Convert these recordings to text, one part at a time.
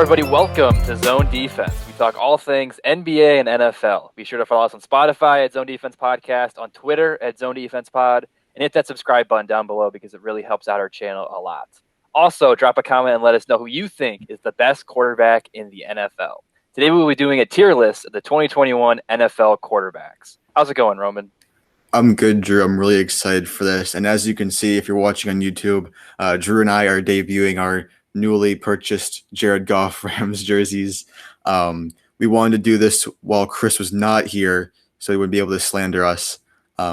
everybody. Welcome to Zone Defense. We talk all things NBA and NFL. Be sure to follow us on Spotify at Zone Defense Podcast, on Twitter at Zone Defense Pod, and hit that subscribe button down below because it really helps out our channel a lot. Also, drop a comment and let us know who you think is the best quarterback in the NFL. Today we will be doing a tier list of the 2021 NFL quarterbacks. How's it going, Roman? I'm good, Drew. I'm really excited for this. And as you can see, if you're watching on YouTube, Drew and I are debuting our newly purchased Jared Goff Rams jerseys. We wanted to do this while Chris was not here, so he wouldn't be able to slander us.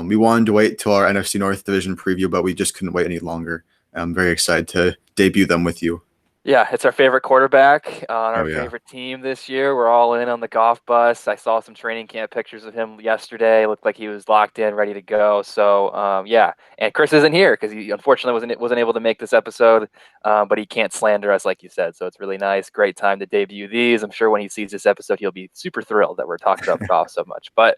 We wanted to wait till our NFC North Division preview, but we just couldn't wait any longer. I'm very excited to debut them with you. Yeah, it's our favorite quarterback on our favorite team this year. We're all in on the Goff bus. I saw some training camp pictures of him yesterday. It looked like he was locked in, ready to go. So, yeah. And Chris isn't here because he unfortunately wasn't able to make this episode, but he can't slander us like you said. So it's really nice. Great time to debut these. I'm sure when he sees this episode, he'll be super thrilled that we're talking about Goff so much. But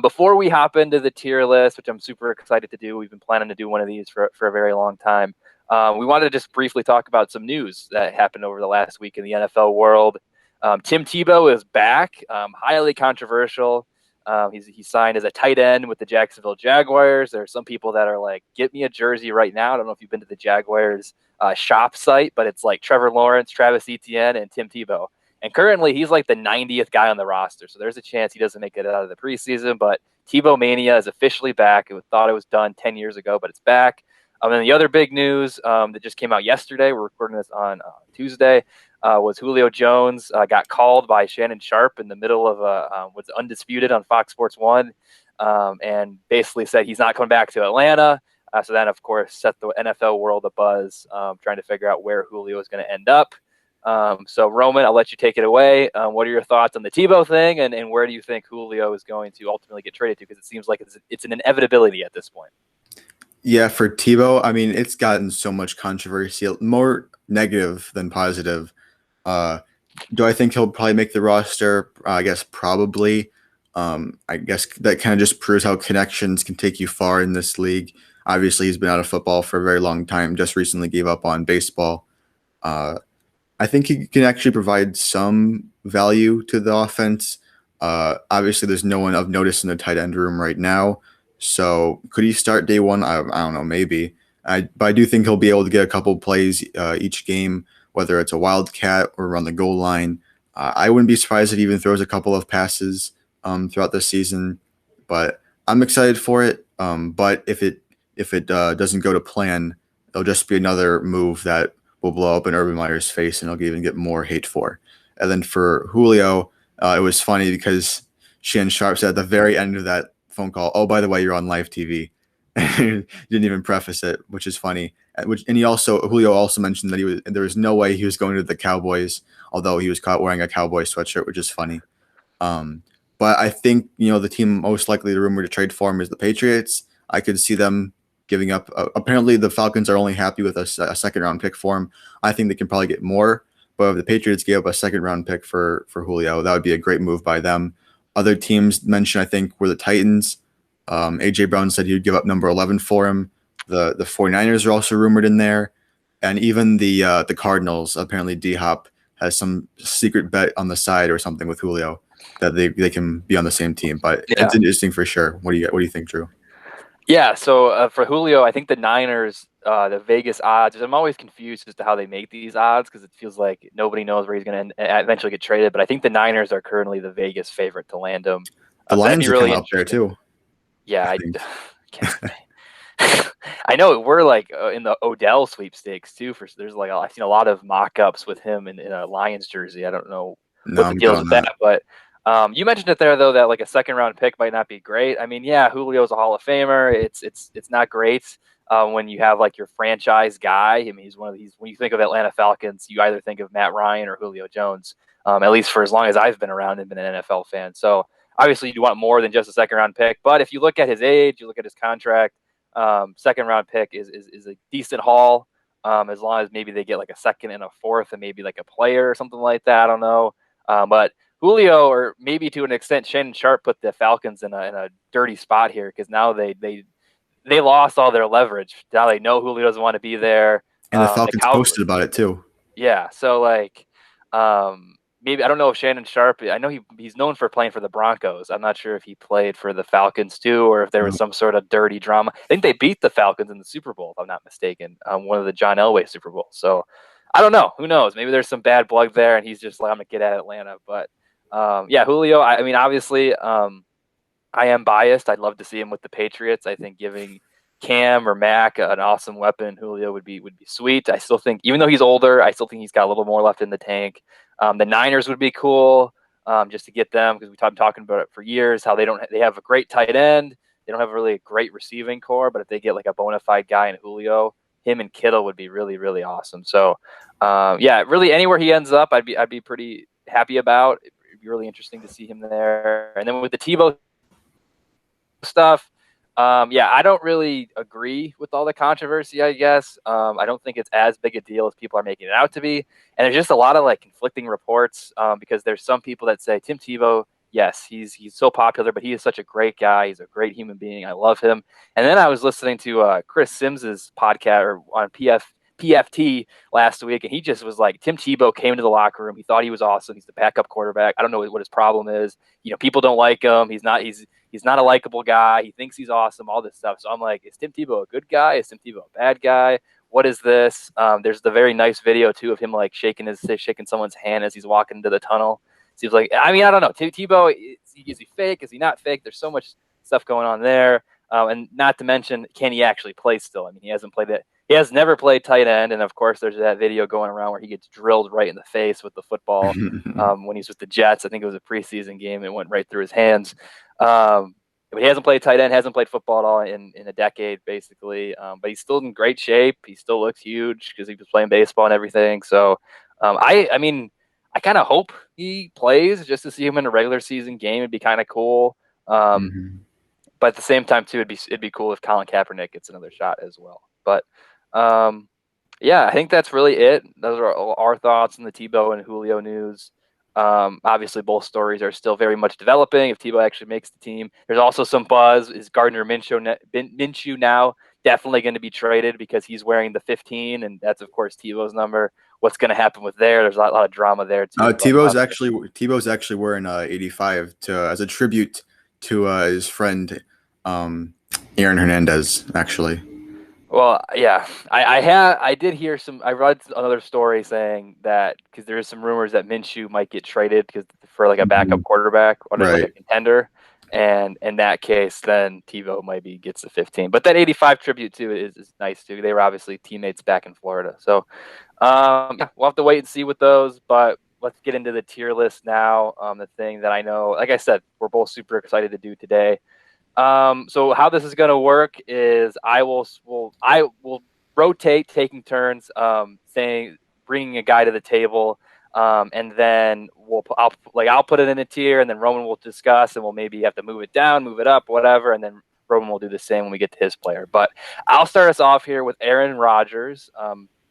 before we hop into the tier list, which I'm super excited to do, we've been planning to do one of these for a very long time. We wanted to just briefly talk about some news that happened over the last week in the NFL world. Tim Tebow is back, highly controversial. He signed as a tight end with the Jacksonville Jaguars. There are some people that are like, get me a jersey right now. I don't know if you've been to the Jaguars shop site, but it's like Trevor Lawrence, Travis Etienne, and Tim Tebow. And currently he's like the 90th guy on the roster. So there's a chance he doesn't make it out of the preseason, but Tebow Mania is officially back. It thought it was done 10 years ago, but it's back. And the other big news that just came out yesterday, we're recording this on Tuesday, was Julio Jones got called by Shannon Sharpe in the middle of was Undisputed on Fox Sports 1, and basically said he's not coming back to Atlanta. So that, of course, set the NFL world abuzz, trying to figure out where Julio is going to end up. So, Roman, I'll let you take it away. What are your thoughts on the Tebow thing, and where do you think Julio is going to ultimately get traded to? Because it seems like it's an inevitability at this point. Yeah, for Tebow, I mean, it's gotten so much controversy, more negative than positive. Do I think he'll probably make the roster? I guess probably. I guess that kind of just proves how connections can take you far in this league. Obviously, he's been out of football for a very long time, just recently gave up on baseball. I think he can actually provide some value to the offense. Obviously, there's no one of notice in the tight end room right now. So could he start day one? I don't know, maybe. But I do think he'll be able to get a couple plays each game, whether it's a wildcat or around the goal line. I wouldn't be surprised if he even throws a couple of passes throughout the season. But I'm excited for it. But if it doesn't go to plan, it'll just be another move that will blow up in Urban Meyer's face, and he'll even get more hate for. And then for Julio, it was funny because Shannon Sharpe said at the very end of that phone call, oh, by the way, you're on live TV. Didn't even preface it, which is funny. Julio also mentioned that there was no way he was going to the Cowboys, although he was caught wearing a Cowboy sweatshirt, which is funny. But I think, the team most likely the rumored to trade for him is the Patriots. I could see them giving up. Apparently, the Falcons are only happy with a second round pick for him. I think they can probably get more. But if the Patriots gave up a second round pick for Julio, that would be a great move by them. Other teams mentioned, I think, were the Titans. A.J. Brown said he would give up number 11 for him. The 49ers are also rumored in there. And even the Cardinals, apparently D-Hop has some secret bet on the side or something with Julio that they can be on the same team. But It's interesting for sure. What do you think, Drew? Yeah, so for Julio, I think the Niners, the Vegas odds, I'm always confused as to how they make these odds because it feels like nobody knows where he's going to eventually get traded. But I think the Niners are currently the Vegas favorite to land him. The Lions are really up there too. Yeah, I know we're like in the Odell sweepstakes too. I've seen a lot of mock-ups with him in a Lions jersey. I don't know what the deal is with that, but you mentioned it there though that like a second round pick might not be great. I mean, yeah, Julio's a Hall of Famer. It's not great when you have like your franchise guy. I mean, he's one of these. When you think of Atlanta Falcons, you either think of Matt Ryan or Julio Jones. At least for as long as I've been around and been an NFL fan. So obviously, you want more than just a second round pick. But if you look at his age, you look at his contract. Second round pick is a decent haul. As long as maybe they get like a second and a fourth and maybe like a player or something like that. I don't know. But Julio, or maybe to an extent, Shannon Sharpe put the Falcons in a dirty spot here because now they lost all their leverage. Now they know Julio doesn't want to be there. And the Falcons posted about it too. Yeah. So like, Maybe I don't know if Shannon Sharp. I know he's known for playing for the Broncos. I'm not sure if he played for the Falcons too, or if there was some sort of dirty drama. I think they beat the Falcons in the Super Bowl, if I'm not mistaken, one of the John Elway Super Bowls. So I don't know. Who knows? Maybe there's some bad blood there, and he's just like, I'm gonna get at Atlanta. But yeah, Julio. I mean, obviously, I am biased. I'd love to see him with the Patriots. I think giving Cam or Mac an awesome weapon, Julio would be sweet. I still think, even though he's older, I still think he's got a little more left in the tank. The Niners would be cool, just to get them, because we've been talking about it for years. How they have a great tight end. They don't have really a great receiving core, but if they get like a bona fide guy in Julio, him and Kittle would be really awesome. So yeah, really anywhere he ends up, I'd be pretty happy about. It'd be really interesting to see him there. And then with the Tebow stuff. Yeah, I don't really agree with all the controversy, I guess. I don't think it's as big a deal as people are making it out to be. And there's just a lot of like conflicting reports, because there's some people that say Tim Tebow, yes, he's so popular, but he is such a great guy. He's a great human being. I love him. And then I was listening to Chris Sims's podcast or on PFT last week, and he just was like, Tim Tebow came into the locker room. He thought he was awesome. He's the backup quarterback. I don't know what his problem is. People don't like him. He's not a likable guy. He thinks he's awesome, all this stuff. So I'm like, is Tim Tebow a good guy? Is Tim Tebow a bad guy? What is this? There's the very nice video too of him like shaking someone's hand as he's walking into the tunnel. Seems like, I mean, I don't know. Tebow, is he fake? Is he not fake? There's so much stuff going on there. And not to mention, can he actually play still? I mean, he hasn't played it. He has never played tight end, and of course, there's that video going around where he gets drilled right in the face with the football when he's with the Jets. I think it was a preseason game, and it went right through his hands. But he hasn't played tight end, hasn't played football at all in a decade, basically. But he's still in great shape. He still looks huge because he was playing baseball and everything. So, I mean, I kind of hope he plays just to see him in a regular season game. It'd be kind of cool. But at the same time, too, it'd be cool if Colin Kaepernick gets another shot as well. But yeah, I think that's really it. Those are our thoughts on the Tebow and Julio news. Obviously, both stories are still very much developing. If Tebow actually makes the team, there's also some buzz. Is Gardner Minshew now definitely going to be traded because he's wearing the 15, and that's of course Tebow's number. What's going to happen with there? There's a lot of drama there too. Tebow's actually wearing 85 as a tribute to his friend Aaron Hernandez. Actually. Well, yeah, I did hear some. I read another story saying that because there is some rumors that Minshew might get traded for like a backup quarterback or like a contender, and in that case, then Tebow maybe gets the 15. But that 85 tribute too is nice too. They were obviously teammates back in Florida, so yeah, we'll have to wait and see with those. But let's get into the tier list now. The thing that I know, like I said, we're both super excited to do today. So how this is going to work is I will rotate taking turns, bringing a guy to the table. And then I'll put it in a tier and then Roman will discuss and we'll maybe have to move it down, move it up, whatever. And then Roman will do the same when we get to his player. But I'll start us off here with Aaron Rodgers.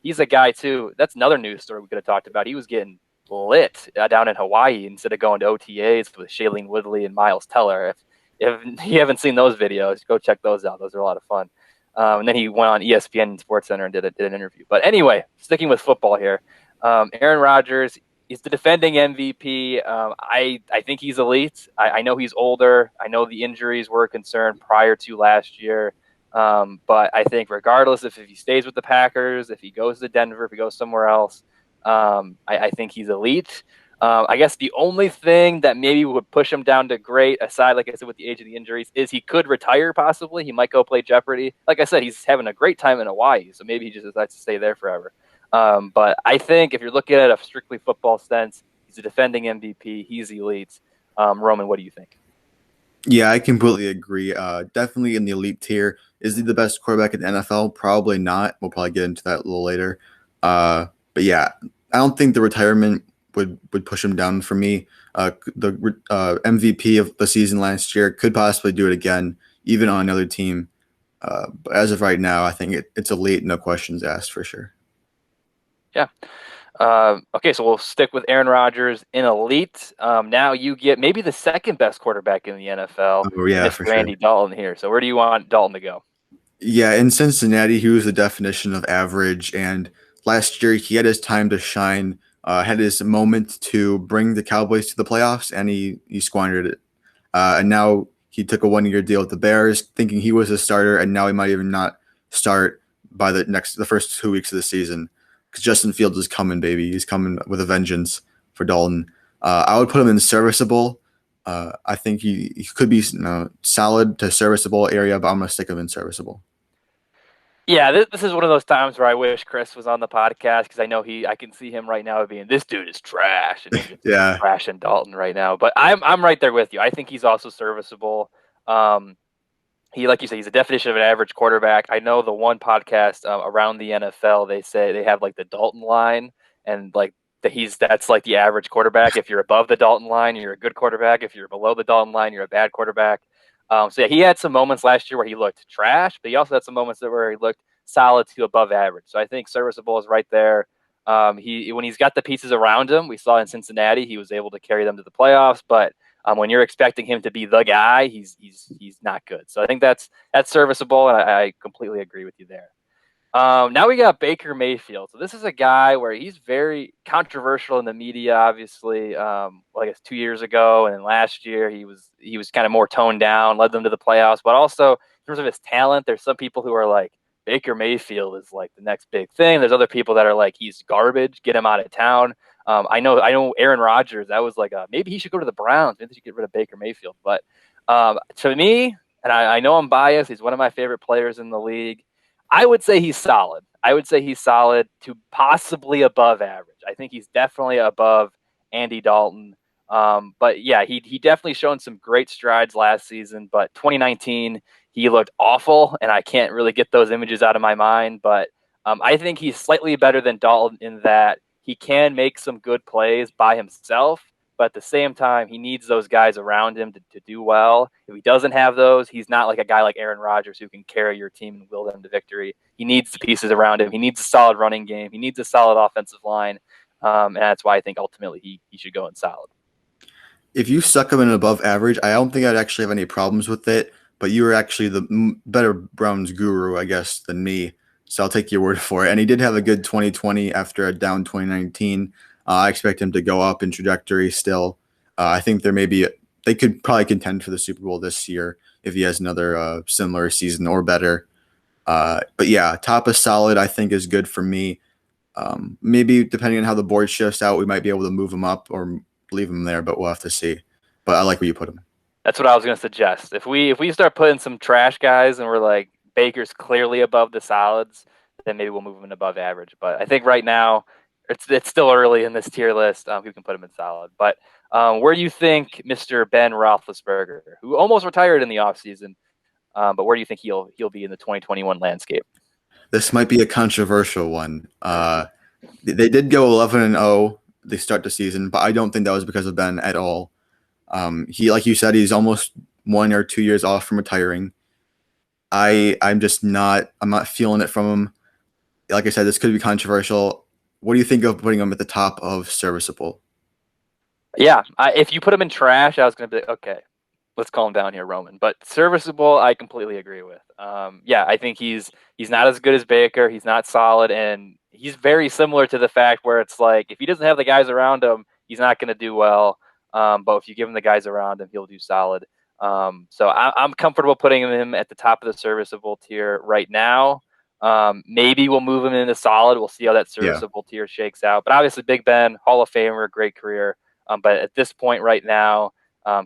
He's a guy too. That's another news story we could have talked about. He was getting lit down in Hawaii instead of going to OTAs with Shailene Woodley and Miles Teller. If you haven't seen those videos, go check those out. Those are a lot of fun. And then he went on ESPN and SportsCenter and did an interview. But anyway, sticking with football here, Aaron Rodgers, he's the defending MVP. I think he's elite. I know he's older. I know the injuries were a concern prior to last year. But I think regardless if he stays with the Packers, if he goes to Denver, if he goes somewhere else, I think he's elite. I guess the only thing that maybe would push him down to great, aside, like I said, with the age of the injuries, is he could retire possibly. He might go play Jeopardy. Like I said, he's having a great time in Hawaii, so maybe he just decides to stay there forever. But I think if you're looking at a strictly football sense, he's a defending MVP. He's elite. Roman, what do you think? Yeah, I completely agree. Definitely in the elite tier. Is he the best quarterback in the NFL? Probably not. We'll probably get into that a little later. But yeah, I don't think the retirement would push him down for me. The MVP of the season last year could possibly do it again, even on another team. But as of right now, I think it's elite, no questions asked for sure. Yeah. Okay, so we'll stick with Aaron Rodgers in elite. Now you get maybe the second best quarterback in the NFL. Oh, yeah, for Randy sure. Dalton here. So where do you want Dalton to go? Yeah, in Cincinnati, he was the definition of average, and last year he had his time to shine. had his moment to bring the Cowboys to the playoffs, and he squandered it. And now he took a 1 year deal with the Bears, thinking he was a starter, and now he might even not start by the first 2 weeks of the season because Justin Fields is coming, baby. He's coming with a vengeance for Dalton. I would put him in serviceable. I think he could be solid to serviceable area, but I'm gonna stick him in serviceable. Yeah, this is one of those times where I wish Chris was on the podcast because I know I can see him right now being this dude is trash and just Yeah, trashing Dalton right now. But I'm right there with you. I think he's also serviceable. Um, he, like you said, he's a definition of an average quarterback. I know the one podcast around the NFL, they say they have like the Dalton line, and like that's like the average quarterback. If you're above the Dalton line, you're a good quarterback. If you're below the Dalton line, you're a bad quarterback. So yeah, he had some moments last year where he looked trash, but he also had some moments where he looked solid to above average. So I think serviceable is right there. He when he's got the pieces around him, we saw in Cincinnati, he was able to carry them to the playoffs. But when you're expecting him to be the guy, he's not good. So I think that's serviceable, and I completely agree with you there. Now we got Baker Mayfield. So this is a guy where he's very controversial in the media. Obviously, I guess 2 years ago, and then last year he was kind of more toned down, led them to the playoffs. But also in terms of his talent, there's some people who are like Baker Mayfield is like the next big thing. There's other people that are like he's garbage, get him out of town. I know Aaron Rodgers. That was like maybe he should go to the Browns. Maybe they should get rid of Baker Mayfield. But to me, and I know I'm biased. He's one of my favorite players in the league. I would say he's solid. I would say he's solid to possibly above average. I think he's definitely above Andy Dalton. But yeah, he definitely shown some great strides last season. But 2019, he looked awful, and I can't really get those images out of my mind. But I think he's slightly better than Dalton in that he can make some good plays by himself. But at the same time, he needs those guys around him to do well. If he doesn't have those, he's not like a guy like Aaron Rodgers who can carry your team and will them to victory. He needs the pieces around him. He needs a solid running game. He needs a solid offensive line. And that's why I think ultimately he should go in solid. if you suck him in above average, I don't think I'd actually have any problems with it. But you were actually the better Browns guru, I guess, than me. So I'll take your word for it. And he did have a good 2020 after a down 2019. I expect him to go up in trajectory still. I think they could probably contend for the Super Bowl this year if he has another similar season or better. But yeah, top is solid, I think, is good for me. Maybe depending on how the board shifts out, we might be able to move him up or leave him there, but we'll have to see. But I like where you put him. That's what I was going to suggest. If we start putting some trash guys and we're like Baker's clearly above the solids, then maybe we'll move him above average. But I think right now it's still early in this tier list. Who can put him in solid? But where do you think Mr. Ben Roethlisberger, who almost retired in the offseason, but where do you think he'll be in the 2021 landscape? This might be a controversial one. They did go 11-0. They start the season, but I don't think that was because of Ben at all. He, like you said, he's almost 1 or 2 years off from retiring. I'm not feeling it from him. Like I said, this could be controversial. What do you think of putting him at the top of serviceable? Yeah, if you put him in trash, I was going to be like, okay, let's calm down here, Roman. But serviceable, I completely agree with. Yeah, I think he's not as good as Baker. He's not solid, and he's very similar to the fact where it's like if he doesn't have the guys around him, he's not going to do well. But if you give him the guys around him, he'll do solid. So I'm comfortable putting him at the top of the serviceable tier right now. Maybe we'll move him into solid. We'll see how that serviceable tier shakes out. But obviously, Big Ben, Hall of Famer, great career. But at this point right now,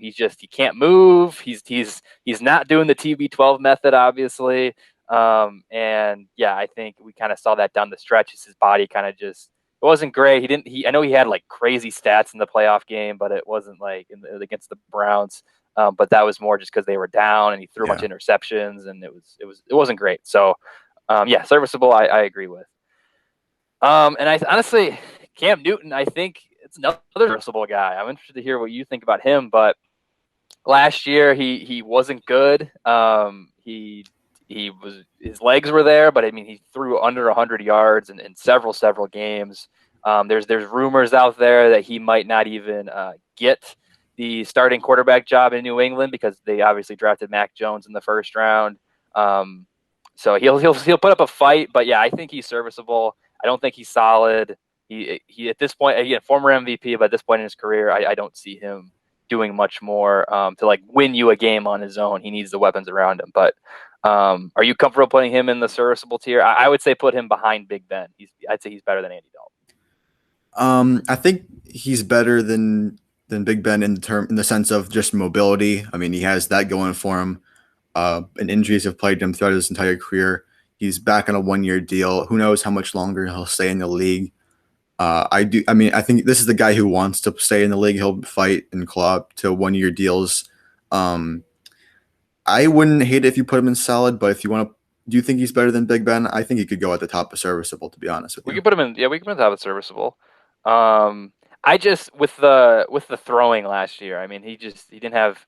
he can't move. He's not doing the TB12 method, obviously. And yeah, I think we kind of saw that down the stretch. His body kind of just it wasn't great. I know he had like crazy stats in the playoff game, but it wasn't like against the Browns. But that was more just because they were down and he threw a bunch of interceptions, and it wasn't great. So yeah, serviceable. I agree with. And I honestly, Cam Newton, I think it's another serviceable guy. I'm interested to hear what you think about him, but last year he wasn't good. His legs were there, but I mean he threw under 100 yards in several games. There's rumors out there that he might not even get the starting quarterback job in New England because they obviously drafted Mac Jones in the first round. So he'll put up a fight, but yeah, I think he's serviceable. I don't think he's solid. He at this point, again, former MVP, but at this point in his career, I don't see him doing much more to like win you a game on his own. He needs the weapons around him. But are you comfortable putting him in the serviceable tier? I would say put him behind Big Ben. I'd say he's better than Andy Dalton. I think he's better than Big Ben in the sense of just mobility. I mean, he has that going for him. And injuries have plagued him throughout his entire career. He's back on a 1 year deal. Who knows how much longer he'll stay in the league? I do. I mean, I think this is the guy who wants to stay in the league. He'll fight and claw up to 1 year deals. Um, I wouldn't hate it if you put him in solid, but if you want to, do you think he's better than Big Ben? I think he could go at the top of serviceable. To be honest with We you, could put him in. Yeah, we could put him top of serviceable. I just with the throwing last year. I mean, he didn't have.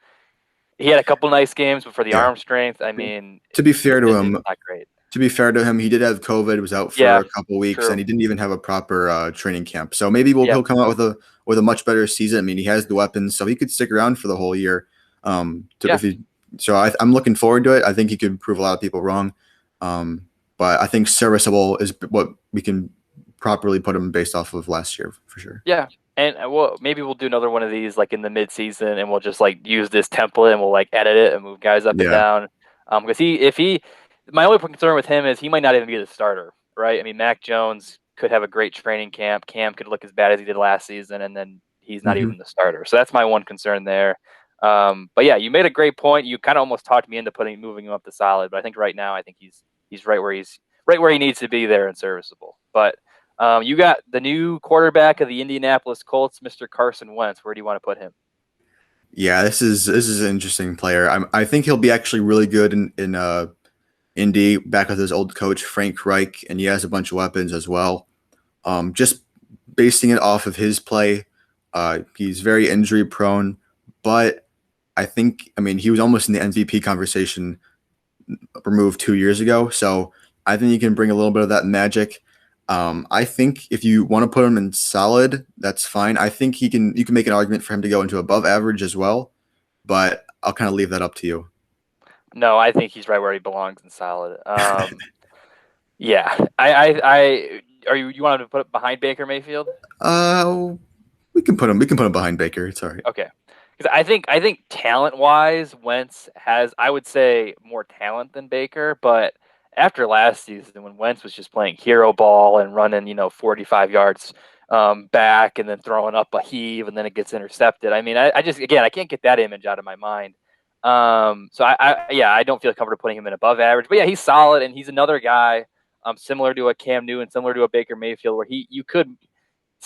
He had a couple nice games, but for the yeah. arm strength, I mean, To be fair to it's him, not great. he did have COVID, was out for Yeah, a couple weeks, and true. he didn't even have a proper training camp. So maybe Yep. he'll come out with a much better season. I mean, he has the weapons, so he could stick around for the whole year. Yeah. I'm looking forward to it. I think he could prove a lot of people wrong. But I think serviceable is what we can properly put him based off of last year for sure. Yeah. And maybe we'll do another one of these like in the mid-season, and we'll just like use this template and we'll like edit it and move guys up and Yeah. down. Because my only concern with him is he might not even be the starter, right? I mean, Mac Jones could have a great training camp. Cam could look as bad as he did last season, and then he's not Mm-hmm. even the starter. So that's my one concern there. But yeah, you made a great point. You kind of almost talked me into moving him up to solid, but I think right now I think he's right where he needs to be there and serviceable. But you got the new quarterback of the Indianapolis Colts, Mr. Carson Wentz. Where do you want to put him? Yeah, this is an interesting player. I think he'll be actually really good in Indy, back with his old coach Frank Reich, and he has a bunch of weapons as well. Just basing it off of his play, he's very injury prone, but I mean, he was almost in the MVP conversation removed 2 years ago, so I think he can bring a little bit of that magic. I think if you want to put him in solid, that's fine. I think you can make an argument for him to go into above average as well, but I'll kind of leave that up to you. No, I think he's right where he belongs in solid. Yeah, I you want to put it behind Baker Mayfield? We can put him behind Baker. It's all right. Okay, because I think talent wise, Wentz has, I would say, more talent than Baker, but after last season when Wentz was just playing hero ball and running 45 yards back and then throwing up a heave and then it gets intercepted. I mean, I just, again, I can't get that image out of my mind. So I don't feel comfortable putting him in above average, but yeah, he's solid, and he's another guy similar to a Cam Newton, similar to a Baker Mayfield, where you could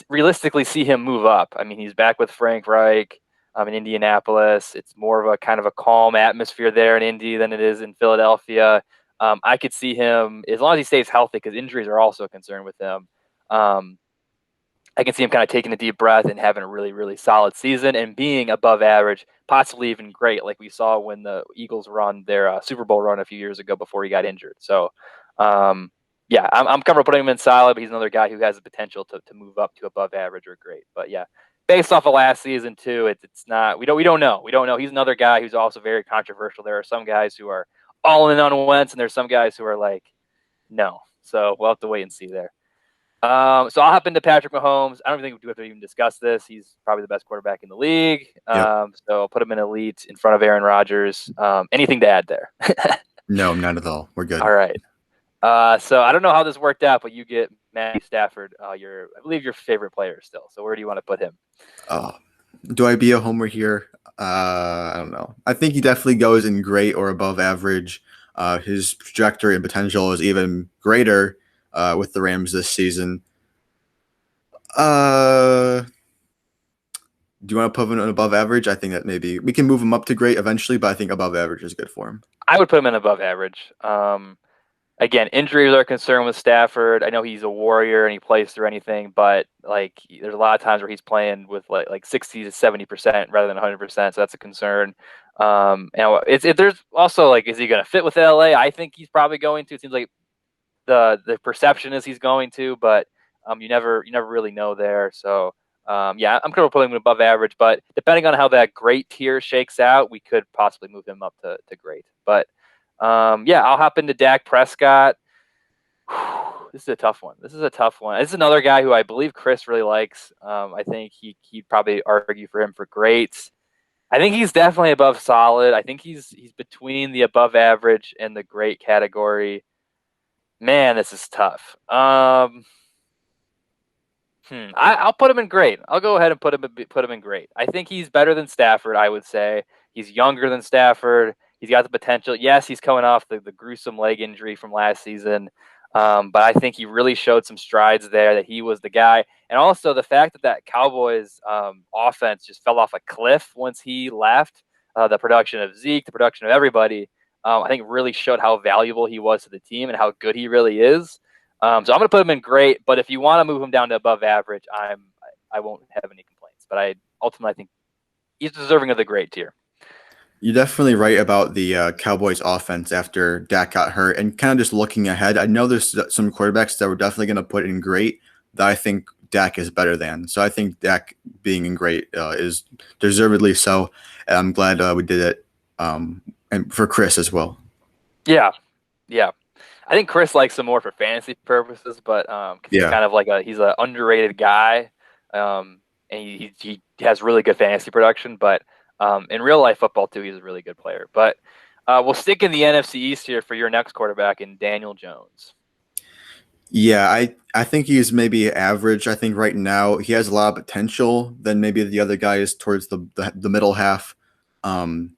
realistically see him move up. I mean, he's back with Frank Reich in Indianapolis. It's more of a kind of a calm atmosphere there in Indy than it is in Philadelphia. I could see him, as long as he stays healthy, because injuries are also a concern with him. I can see him kind of taking a deep breath and having a really, really solid season and being above average, possibly even great, like we saw when the Eagles were on their Super Bowl run a few years ago before he got injured. So, yeah, I'm comfortable putting him in solid, but he's another guy who has the potential to move up to above average or great. But yeah, based off of last season too, it's not, we don't know. We don't know. He's another guy who's also very controversial. There are some guys who are all in on Wentz, and there's some guys who are like, no. So we'll have to wait and see there. So I'll hop into Patrick Mahomes. I don't think we do have to even discuss this. He's probably the best quarterback in the league. Yep. So I'll put him in elite in front of Aaron Rodgers. Anything to add there? No, not at all. We're good. All right. So I don't know how this worked out, but you get Matthew Stafford, I believe your favorite player still. So where do you want to put him? Do I be a homer here? I don't know. I think he definitely goes in great or above average. His trajectory and potential is even greater with the Rams this season. Do you want to put him in above average? I think that maybe we can move him up to great eventually, but I think above average is good for him. I would put him in above average. Again, injuries are a concern with Stafford. I know he's a warrior and he plays through anything, but like there's a lot of times where he's playing with like 60 to 70% rather than 100%. So that's a concern. And there's also like, is he going to fit with LA? I think he's probably going to. It seems like the perception is he's going to, but you never really know there. So yeah, I'm comfortable putting him above average, but depending on how that great tier shakes out, we could possibly move him up to great. But yeah, I'll hop into Dak Prescott. This is a tough one. This is a tough one. This is another guy who I believe Chris really likes. I think he'd probably argue for him for great. I think he's definitely above solid. I think he's between the above average and the great category. Man, this is tough. I'll put him in great. I'll go ahead and put him in great. I think he's better than Stafford. I would say he's younger than Stafford. He's got the potential. Yes, he's coming off the gruesome leg injury from last season, but I think he really showed some strides there. That he was the guy, and also the fact that Cowboys offense just fell off a cliff once he left. The production of Zeke, the production of everybody, I think really showed how valuable he was to the team and how good he really is. So I'm going to put him in great, but if you want to move him down to above average, I won't have any complaints. But I ultimately think he's deserving of the great tier. You're definitely right about the Cowboys offense after Dak got hurt. And kind of just looking ahead, I know there's some quarterbacks that we're definitely going to put in great that I think Dak is better than. So I think Dak being in great is deservedly so. And I'm glad we did it, and for Chris as well. Yeah, yeah. I think Chris likes him more for fantasy purposes, but because he's Yeah. kind of like he's an underrated guy, and he has really good fantasy production. But in real life football too, he's a really good player. But we'll stick in the NFC East here for your next quarterback in Daniel Jones. Yeah, I think he's maybe average. I think right now he has a lot of potential than maybe the other guys towards the middle half. Um,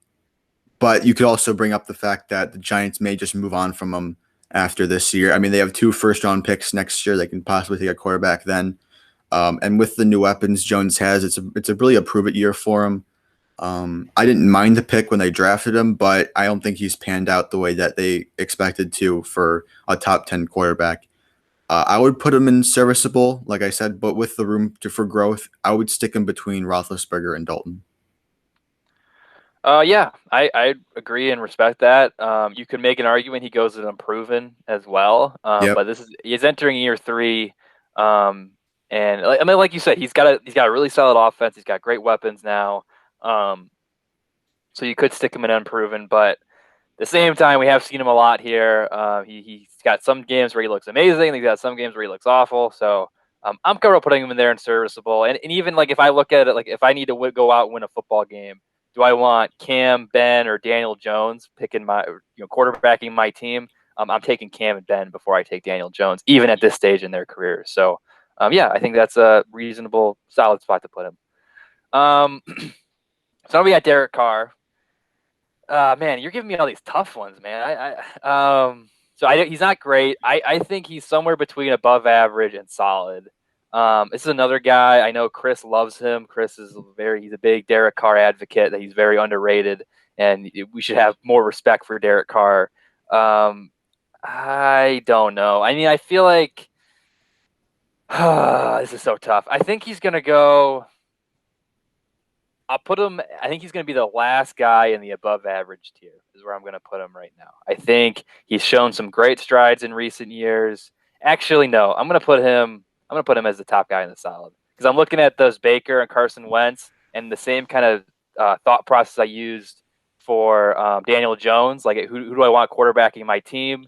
but you could also bring up the fact that the Giants may just move on from him after this year. I mean, they have 2 first-round picks next year. They can possibly take a quarterback then. And with the new weapons Jones has, it's a really a prove it year for him. I didn't mind the pick when they drafted him, but I don't think he's panned out the way that they expected to for a top 10 quarterback. I would put him in serviceable, like I said, but with the room for growth, I would stick him between Roethlisberger and Dalton. Yeah, I agree and respect that. You could make an argument he goes as unproven as well, Yep. but he's entering year three, and I mean, like you said, he's got a really solid offense. He's got great weapons now, um, so you could stick him in unproven. But at the same time, we have seen him a lot here. He's got some games where he looks amazing. He's got some games where he looks awful. So I'm comfortable putting him in there and serviceable. And even like if I look at it, like if I need to go out and win a football game, do I want Cam, Ben, or Daniel Jones picking my, quarterbacking my team? I'm taking Cam and Ben before I take Daniel Jones, even at this stage in their careers. So, yeah, I think that's a reasonable, solid spot to put him. So now we got Derek Carr. Man, you're giving me all these tough ones, man. He's not great. I think he's somewhere between above average and solid. This is another guy. I know Chris loves him. He's a big Derek Carr advocate. That he's very underrated, and we should have more respect for Derek Carr. I don't know. I mean, I feel like this is so tough. I think he's gonna go. I'll put him. I think he's going to be the last guy in the above average tier. Is where I'm going to put him right now. I think he's shown some great strides in recent years. Actually, no. I'm going to put him. I'm going to put him as the top guy in the solid because I'm looking at those Baker and Carson Wentz and the same kind of thought process I used for Daniel Jones. Like, who do I want quarterbacking my team?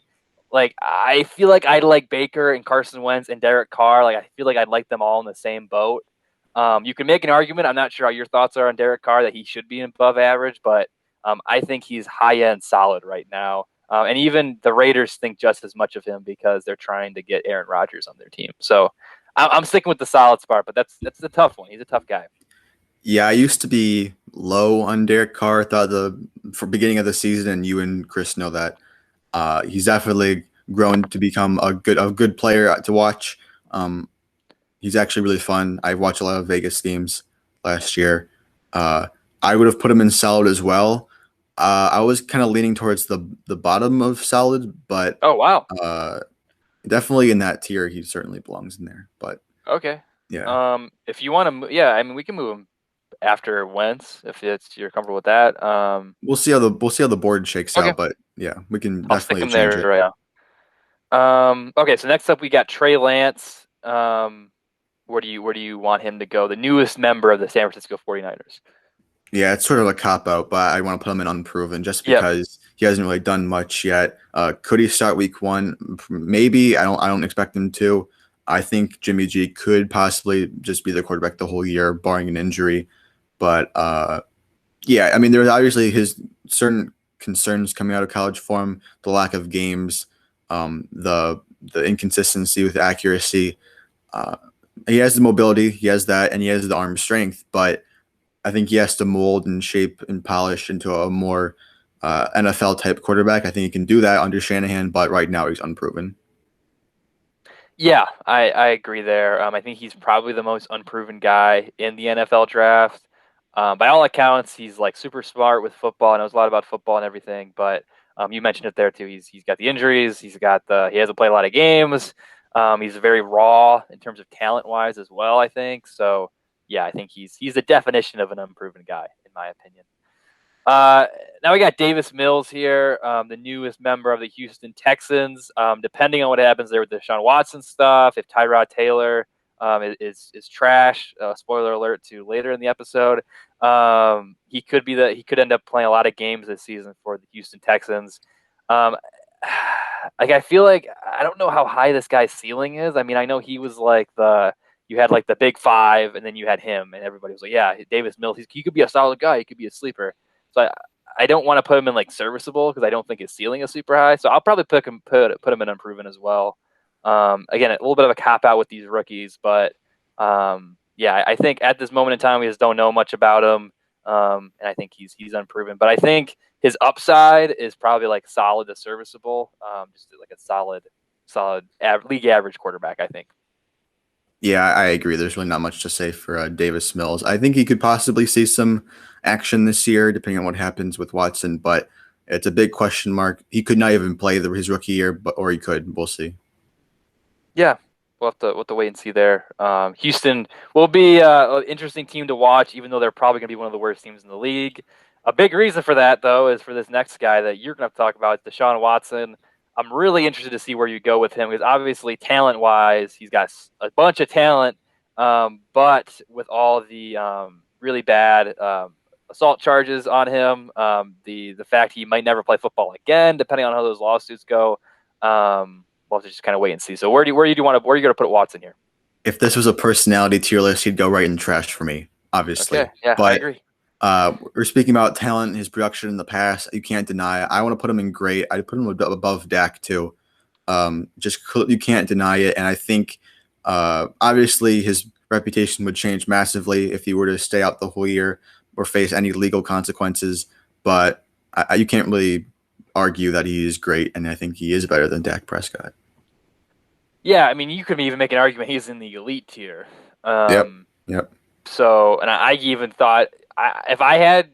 Like, I feel like I'd like Baker and Carson Wentz and Derek Carr. Like, I feel like I'd like them all in the same boat. You can make an argument. I'm not sure how your thoughts are on Derek Carr that he should be above average, but I think he's high end solid right now. And even the Raiders think just as much of him because they're trying to get Aaron Rodgers on their team. So I'm sticking with the solid spot, but that's the tough one. He's a tough guy. Yeah, I used to be low on Derek Carr. Thought for beginning of the season, and you and Chris know that he's definitely grown to become a good player to watch. Um, he's actually really fun. I watched a lot of Vegas games last year. Uh, I would have put him in solid as well. I was kind of leaning towards the bottom of solid, but Oh wow. uh, definitely in that tier, he certainly belongs in there. But Okay. yeah, If you want to, yeah, I mean we can move him after Wentz if you're comfortable with that. we'll see how the board shakes Okay. out. But yeah, we can I'll stick definitely him change there it. right now. Okay, so next up we got Trey Lance. Where do you want him to go? The newest member of the San Francisco 49ers. Yeah, it's sort of a cop out, but I want to put him in unproven just Yep. because he hasn't really done much yet. Could he start week one? Maybe. I don't expect him to. I think Jimmy G could possibly just be the quarterback the whole year, barring an injury. But yeah, I mean, there's obviously his certain concerns coming out of college for him, the lack of games, the inconsistency with accuracy. Uh, he has the mobility, he has that, and he has the arm strength, but I think he has to mold and shape and polish into a more NFL type quarterback. I think he can do that under Shanahan, but right now he's unproven. Yeah, I agree there. I think he's probably the most unproven guy in the NFL draft. By all accounts, he's like super smart with football, knows a lot about football and everything. But you mentioned it there too. He's got the injuries. He hasn't played a lot of games. He's very raw in terms of talent wise as well. I think so. Yeah, I think he's the definition of an unproven guy in my opinion. Uh, Now we got Davis Mills here, the newest member of the Houston Texans. Depending on what happens there with the Deshaun Watson stuff, if Tyrod Taylor is trash, spoiler alert to later in the episode, he could end up playing a lot of games this season for the Houston Texans. Um, like I feel like I don't know how high this guy's ceiling is. I mean, I know he was like the you had like the big five, and then you had him, and everybody was like, yeah, Davis Mills, he could be a solid guy, he could be a sleeper. So I don't want to put him in like serviceable because I don't think his ceiling is super high. So I'll probably put him in unproven as well. Again, a little bit of a cop out with these rookies, but yeah, I think at this moment in time we just don't know much about him, and I think he's unproven. But I think his upside is probably like solid to serviceable, just like a solid league average quarterback. I think. Yeah, I agree. There's really not much to say for Davis Mills. I think he could possibly see some action this year, depending on what happens with Watson, but it's a big question mark. He could not even play his rookie year, or he could. We'll see. Yeah, we'll have to wait and see there. Houston will be an interesting team to watch, even though they're probably going to be one of the worst teams in the league. A big reason for that, though, is for this next guy that you're going to talk about, Deshaun Watson. I'm really interested to see where you go with him because obviously, talent-wise, he's got a bunch of talent, but with all the really bad assault charges on him, the fact he might never play football again, depending on how those lawsuits go. We'll have to just kind of wait and see. So where are you going to put Watson here? If this was a personality tier list, he'd go right in trash for me, obviously. Okay, yeah, I But agree. we're speaking about talent, his production in the past. You can't deny it. I want to put him in great. I'd put him above Dak too. Just you can't deny it. And I think obviously his reputation would change massively if he were to stay out the whole year or face any legal consequences. But you can't really argue that he is great, and I think he is better than Dak Prescott. Yeah, I mean, you could even make an argument he's in the elite tier. Yep. Yep. So, and I even thought if I had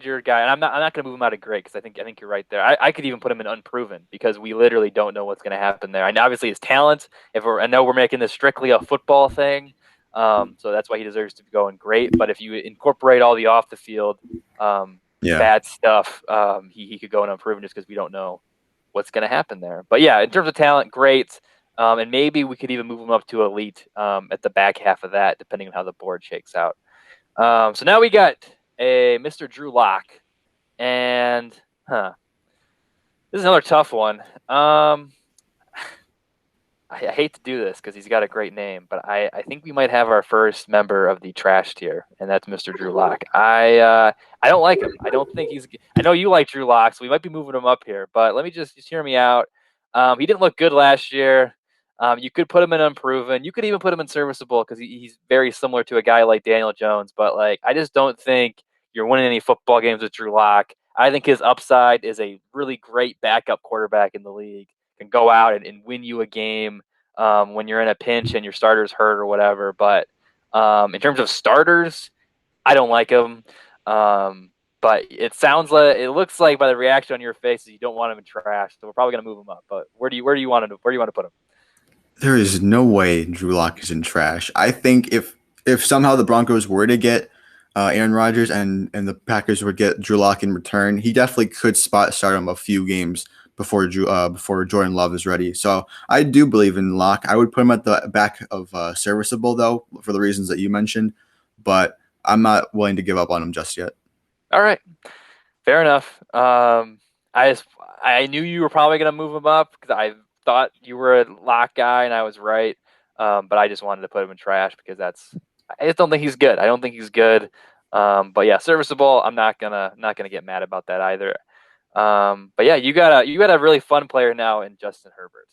your guy, and I'm not going to move him out of great because I think you're right there. I could even put him in unproven because we literally don't know what's going to happen there. And obviously his talent. I know we're making this strictly a football thing, so that's why he deserves to go in great. But if you incorporate all the off the field Yeah. bad stuff, he could go in unproven just because we don't know what's going to happen there. But yeah, in terms of talent, great. And maybe we could even move him up to elite at the back half of that, depending on how the board shakes out. So now we got a Mr. Drew Lock, and this is another tough one. I hate to do this because he's got a great name, but I think we might have our first member of the trash tier, and that's Mr. Drew Lock. I don't like him. I don't think he's. I know you like Drew Lock, so we might be moving him up here. But let me just hear me out. He didn't look good last year. You could put him in unproven. You could even put him in serviceable because he's very similar to a guy like Daniel Jones. But like, I just don't think you're winning any football games with Drew Lock. I think his upside is a really great backup quarterback in the league. Can go out and win you a game when you're in a pinch and your starter's hurt or whatever. But in terms of starters, I don't like him. But it looks like by the reaction on your face, you don't want him in trash. So we're probably gonna move him up. But where do you want to put him? There is no way Drew Lock is in trash. I think if somehow the Broncos were to get Aaron Rodgers and the Packers would get Drew Lock in return, he definitely could start him a few games before Jordan Love is ready. So I do believe in Lock. I would put him at the back of serviceable though, for the reasons that you mentioned. But I'm not willing to give up on him just yet. All right, fair enough. I knew you were probably going to move him up because I thought you were a lock guy, and I was right. But I just wanted to put him in trash because I just don't think he's good. I don't think he's good. But yeah, serviceable. I'm not gonna get mad about that either. But yeah, you got a really fun player now in Justin Herbert.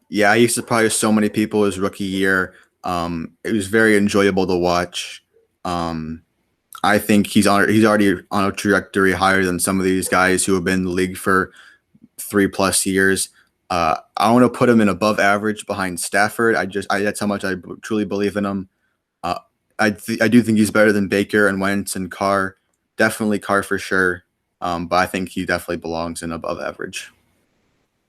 Yeah, he surprised so many people his rookie year. It was very enjoyable to watch. Um, I think he's already on a trajectory higher than some of these guys who have been in the league for 3+ years. I want to put him in above average behind Stafford. That's how much I truly believe in him. Uh, I do think he's better than Baker and Wentz and Carr. Definitely Carr for sure. But I think he definitely belongs in above average.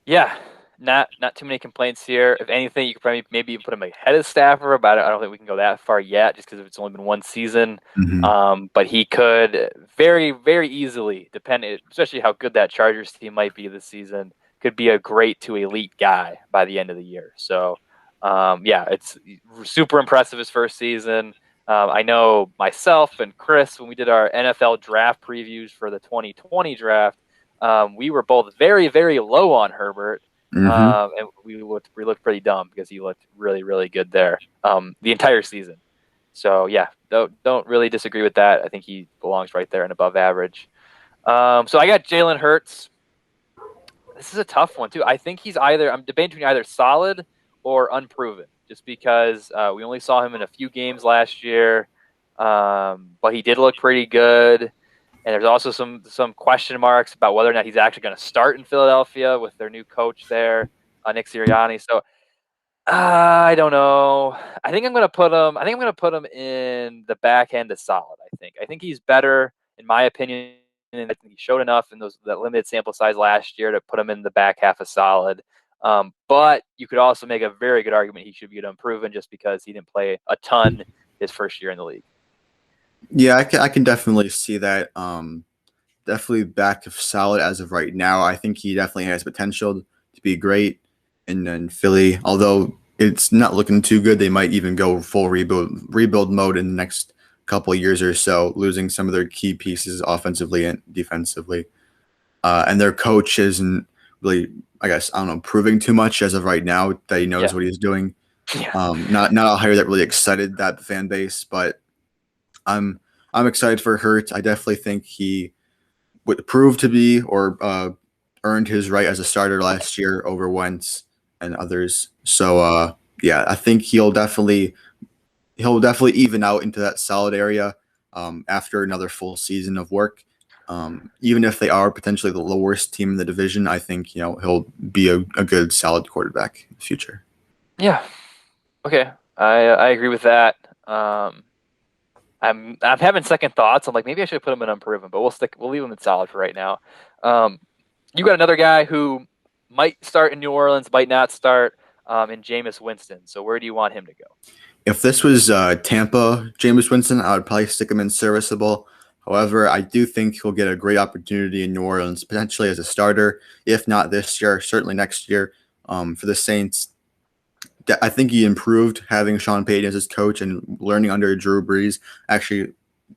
Yeah, not too many complaints here. If anything, you could probably maybe even put him ahead of Stafford, but I don't think we can go that far yet, just because it's only been one season. Mm-hmm. But he could very, very easily, depending, especially how good that Chargers team might be this season, could be a great to elite guy by the end of the year. So, yeah, it's super impressive his first season. I know myself and Chris, when we did our NFL draft previews for the 2020 draft, we were both very, very low on Herbert, Mm-hmm. and we looked pretty dumb because he looked really, really good there the entire season. So yeah, don't really disagree with that. I think he belongs right there and above average. So I got Jalen Hurts. This is a tough one too. I think I'm debating between either solid or unproven, just because we only saw him in a few games last year, but he did look pretty good. And there's also some question marks about whether or not he's actually going to start in Philadelphia with their new coach there, Nick Sirianni. So I don't know. I think I'm gonna put him in the back end of solid. I think he's better, in my opinion. And I think he showed enough in that limited sample size last year to put him in the back half of solid. But you could also make a very good argument he should be unproven just because he didn't play a ton his first year in the league. Yeah, I can definitely see that. Definitely back of solid as of right now. I think he definitely has potential to be great in Philly. Although it's not looking too good, they might even go full rebuild mode in the next couple of years or so, losing some of their key pieces offensively and defensively. And their coach isn't really, I guess, I don't know, proving too much as of right now that he knows Yeah, what he's doing. yeah, Not a hire that really excited that fan base, but I'm I'm excited for Hurts. I definitely think he would prove to be or earned his right as a starter last year over Wentz and others. So yeah, I think he'll definitely even out into that solid area after another full season of work. Even if they are potentially the worst team in the division, I think he'll be a good solid quarterback in the future. yeah. Okay, I agree with that. Um, I'm having second thoughts. I'm like, maybe I should put him in unproven, but we'll leave him in solid for right now. Um, you got another guy who might start in New Orleans, might not start, in Jameis Winston. So where do you want him to go? If this was Tampa, Jameis Winston, I would probably stick him in serviceable. However, I do think he'll get a great opportunity in New Orleans, potentially as a starter, if not this year, certainly next year. For the Saints, I think he improved having Sean Payton as his coach and learning under Drew Brees, actually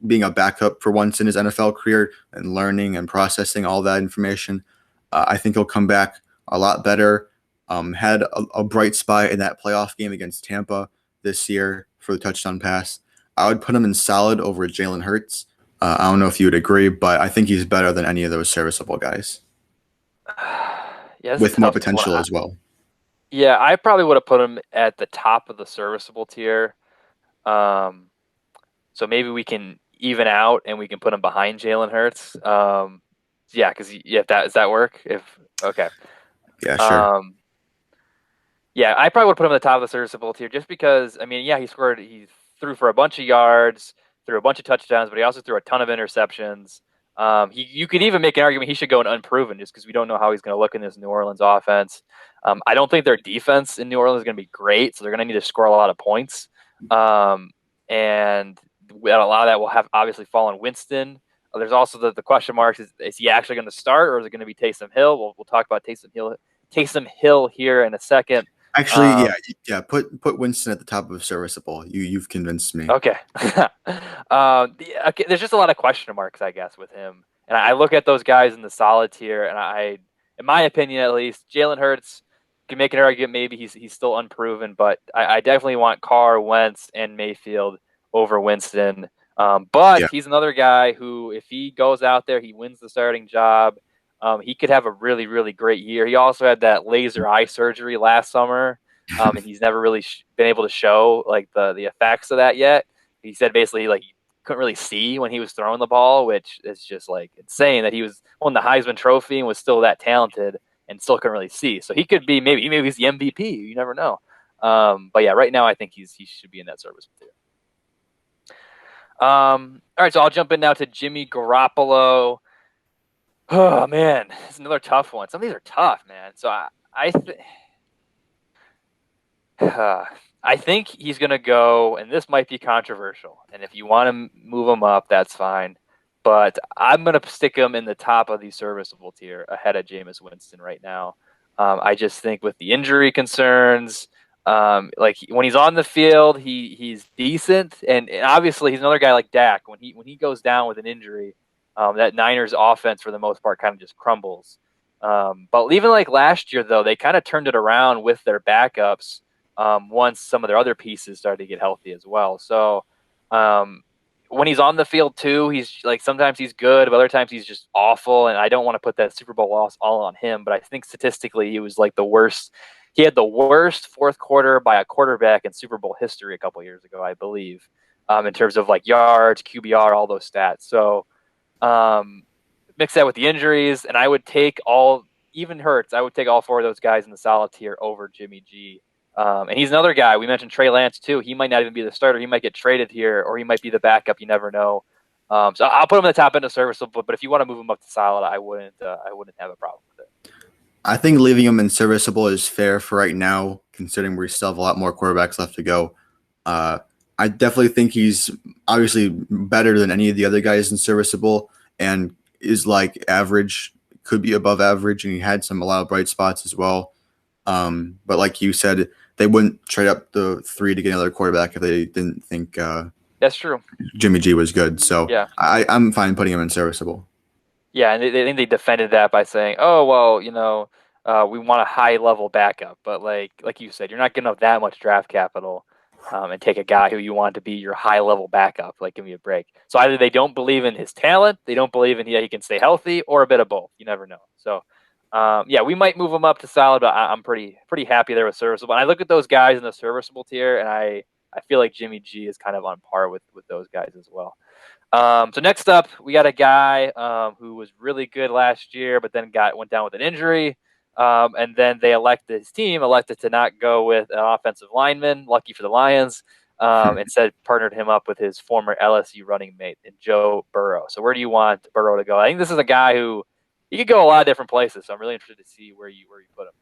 being a backup for once in his NFL career and learning and processing all that information. I think he'll come back a lot better. Had a bright spot in that playoff game against Tampa this year for the touchdown pass. I would put him in solid over Jalen Hurts. I don't know if you would agree, but I think he's better than any of those serviceable guys Yeah, this is a with more tough one. potential as well. Yeah, I probably would have put him at the top of the serviceable tier. Um, so maybe we can even out and we can put him behind Jalen Hurts. Yeah, because if does that work? If okay. Yeah, sure. Um, Yeah, I probably would put him at the top of the serviceable tier just because, I mean, yeah, he threw for a bunch of yards, threw a bunch of touchdowns, but he also threw a ton of interceptions. You could even make an argument he should go in unproven just because we don't know how he's going to look in this New Orleans offense. I don't think their defense in New Orleans is going to be great, so they're going to need to score a lot of points. And a lot of that will have obviously fall on Winston. There's also the question marks: is he actually going to start, or is it going to be Taysom Hill? We'll talk about Taysom Hill here in a second. Actually, yeah, yeah. Put Winston at the top of serviceable. You've convinced me. Okay. Okay. There's just a lot of question marks, I guess, with him. And I look at those guys in the solid tier, and in my opinion, at least, Jalen Hurts can make an argument. Maybe he's still unproven, but I definitely want Carr, Wentz, and Mayfield over Winston. But Yeah. he's another guy who, if he goes out there, he wins the starting job. He could have a really, really great year. He also had that laser eye surgery last summer, and he's never really been able to show like the effects of that yet. He said basically like he couldn't really see when he was throwing the ball, which is just like insane that he was won the Heisman Trophy and was still that talented and still couldn't really see. So he could be maybe he's the MVP. You never know. But yeah, right now I think he should be in that service too. All right, so I'll jump in now to Jimmy Garoppolo. Oh man, it's another tough one. Some of these are tough, man. So I I think he's going to go, and this might be controversial. And if you want to move him up, that's fine. But I'm going to stick him in the top of the serviceable tier ahead of Jameis Winston right now. I just think with the injury concerns, like when he's on the field, he's decent, and obviously he's another guy like Dak. When he goes down with an injury, that Niners offense for the most part kind of just crumbles. But even like last year, though, they kind of turned it around with their backups once some of their other pieces started to get healthy as well. So when he's on the field too, he's like sometimes he's good, but other times he's just awful. And I don't want to put that Super Bowl loss all on him, but I think statistically he was like the worst. He had the worst fourth quarter by a quarterback in Super Bowl history a couple years ago, I believe, in terms of like yards, QBR, all those stats. So mix that with the injuries, and I would take even Hurts. I would take all four of those guys in the solid tier over Jimmy G. And he's another guy. We mentioned Trey Lance too. He might not even be the starter. He might get traded here, or he might be the backup. You never know. So I'll put him at the top end of serviceable. But if you want to move him up to solid, I wouldn't have a problem with it. I think leaving him in serviceable is fair for right now, considering we still have a lot more quarterbacks left to go. Uh, I definitely think he's obviously better than any of the other guys in serviceable, and is like average, could be above average, and he had a lot of bright spots as well. But like you said, they wouldn't trade up the 3 to get another quarterback if they didn't think That's true. Jimmy G was good. So Yeah. I'm fine putting him in serviceable. Yeah, and they think they defended that by saying, "Oh well, we want a high level backup," but like you said, you're not getting up that much draft capital and take a guy who you want to be your high level backup. Like, give me a break. So either they don't believe in his talent, they don't believe in he can stay healthy, or a bit of both. You never know. So yeah, we might move him up to solid, but I'm pretty happy there with serviceable. And I look at those guys in the serviceable tier, and I feel like Jimmy G is kind of on par with those guys as well. So next up, we got a guy who was really good last year, but then went down with an injury. And then his team elected to not go with an offensive lineman, lucky for the Lions, instead partnered him up with his former LSU running mate, Joe Burrow. So where do you want Burrow to go? I think this is a guy who he could go a lot of different places. So I'm really interested to see where you put him.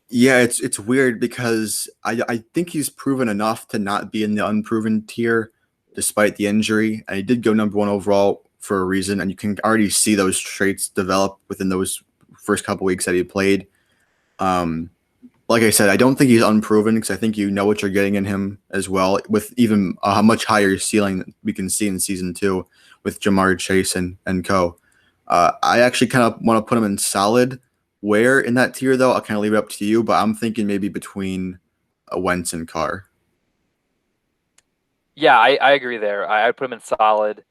Yeah, it's weird because I think he's proven enough to not be in the unproven tier despite the injury. And he did go number 1 overall for a reason, and you can already see those traits develop within those first couple weeks that he played. Like I said, I don't think he's unproven because I think you know what you're getting in him as well, with even a much higher ceiling that we can see in season 2 with Jamar Chase and co. I actually kind of want to put him in solid. Where in that tier, though, I'll kind of leave it up to you, but I'm thinking maybe between Wentz and Carr. Yeah, I agree there. I'd put him in solid.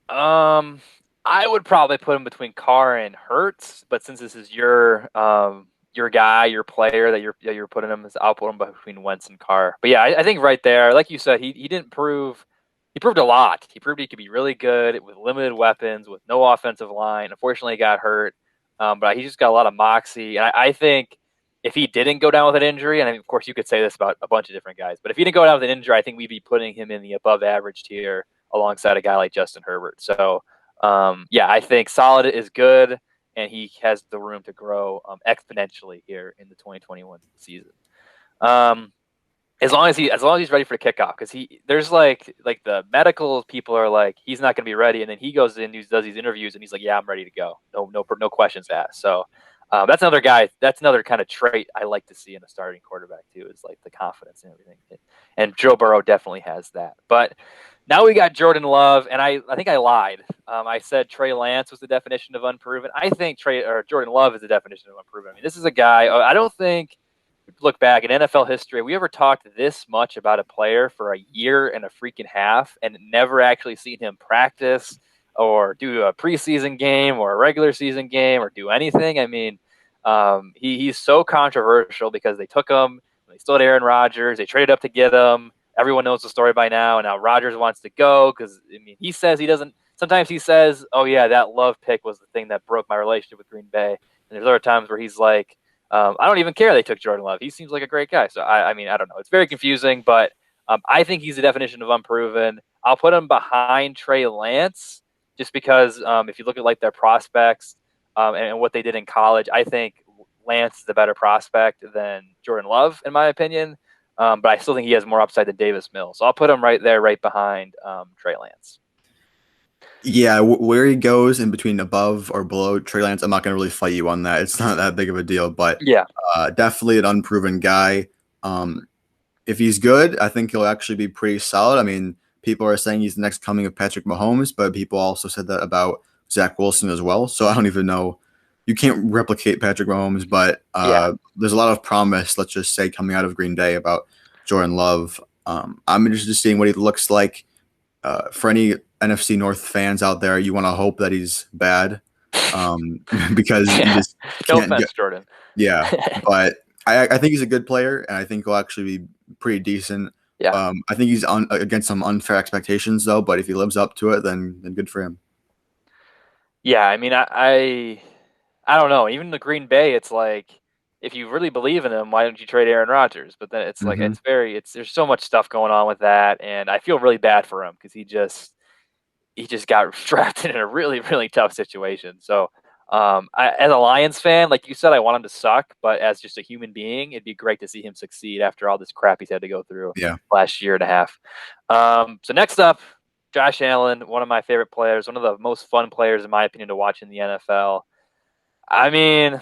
I would probably put him between Carr and Hurts, but since this is your guy, your player that you're putting him, I'll put him between Wentz and Carr. But yeah, I think right there, like you said, he didn't prove. He proved a lot. He proved he could be really good with limited weapons, with no offensive line. Unfortunately, he got hurt, but he just got a lot of moxie. And I think if he didn't go down with an injury, and of course you could say this about a bunch of different guys, but if he didn't go down with an injury, I think we'd be putting him in the above average tier alongside a guy like Justin Herbert. So yeah, I think solid is good, and he has the room to grow exponentially here in the 2021 season. As long as he's ready for the kickoff, because there's like the medical people are like he's not going to be ready, and then he goes in, does these interviews, and he's like, yeah, I'm ready to go, no questions asked. So That's another guy. That's another kind of trait I like to see in a starting quarterback too, is like the confidence and everything. And Joe Burrow definitely has that. But now we got Jordan Love, and I think I lied. I said Trey Lance was the definition of unproven. I think Jordan Love is the definition of unproven. I mean, this is a guy. I don't think, look back in NFL history, we ever talked this much about a player for a year and a freaking half and never actually seen him practice or do a preseason game or a regular season game or do anything. I mean, he's so controversial because they took him, they still had Aaron Rodgers, they traded up to get him. Everyone knows the story by now, and now Rodgers wants to go because I mean he says he doesn't. Sometimes he says, "Oh yeah, that Love pick was the thing that broke my relationship with Green Bay." And there's other times where he's like, I don't even care they took Jordan Love. He seems like a great guy. So, I mean, I don't know. It's very confusing, but I think he's the definition of unproven. I'll put him behind Trey Lance just because if you look at like their prospects and what they did in college, I think Lance is the better prospect than Jordan Love, in my opinion. But I still think he has more upside than Davis Mills. So I'll put him right there, right behind Trey Lance. Yeah, where he goes in between above or below Trey Lance, I'm not going to really fight you on that. It's not that big of a deal, but Yeah. definitely an unproven guy. If he's good, I think he'll actually be pretty solid. I mean, people are saying he's the next coming of Patrick Mahomes, but people also said that about Zach Wilson as well. So I don't even know. You can't replicate Patrick Mahomes, but Yeah. there's a lot of promise, let's just say, coming out of Green Bay about Jordan Love. I'm interested in seeing what he looks like. For any NFC North fans out there, you want to hope that he's bad because you Yeah. just No can't get. offense, Jordan. Yeah, but I think he's a good player, and I think he'll actually be pretty decent. Yeah. I think he's against some unfair expectations, though. But if he lives up to it, then good for him. Yeah, I mean, I don't know. Even the Green Bay, it's like if you really believe in him, why don't you trade Aaron Rodgers? But then it's like Hmm. it's there's so much stuff going on with that, and I feel really bad for him because he just got drafted in a really really tough situation. So as a Lions fan, like you said, I want him to suck, but as just a human being, it'd be great to see him succeed after all this crap he's had to go through Yeah, last year and a half. So next up, Josh Allen, one of my favorite players, one of the most fun players in my opinion to watch in the NFL. I mean,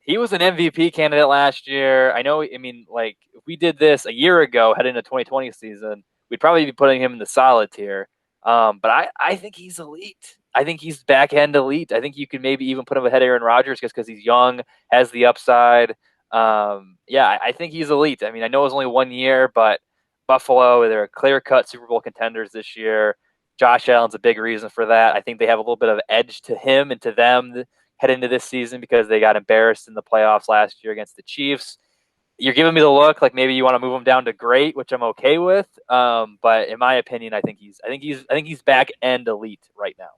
he was an MVP candidate last year. I know. I mean, like if we did this a year ago, heading into 2020 season, we'd probably be putting him in the solid tier. But I think he's elite. I think he's back end elite. I think you could maybe even put him ahead of Aaron Rodgers just because he's young, has the upside. Yeah, I think he's elite. I mean, I know it was only 1 year, but Buffalo, they're clear cut Super Bowl contenders this year. Josh Allen's a big reason for that. I think they have a little bit of edge to him and to them head into this season because they got embarrassed in the playoffs last year against the Chiefs. You're giving me the look like maybe you want to move him down to great, which I'm okay with. But in my opinion, I think he's back end elite right now.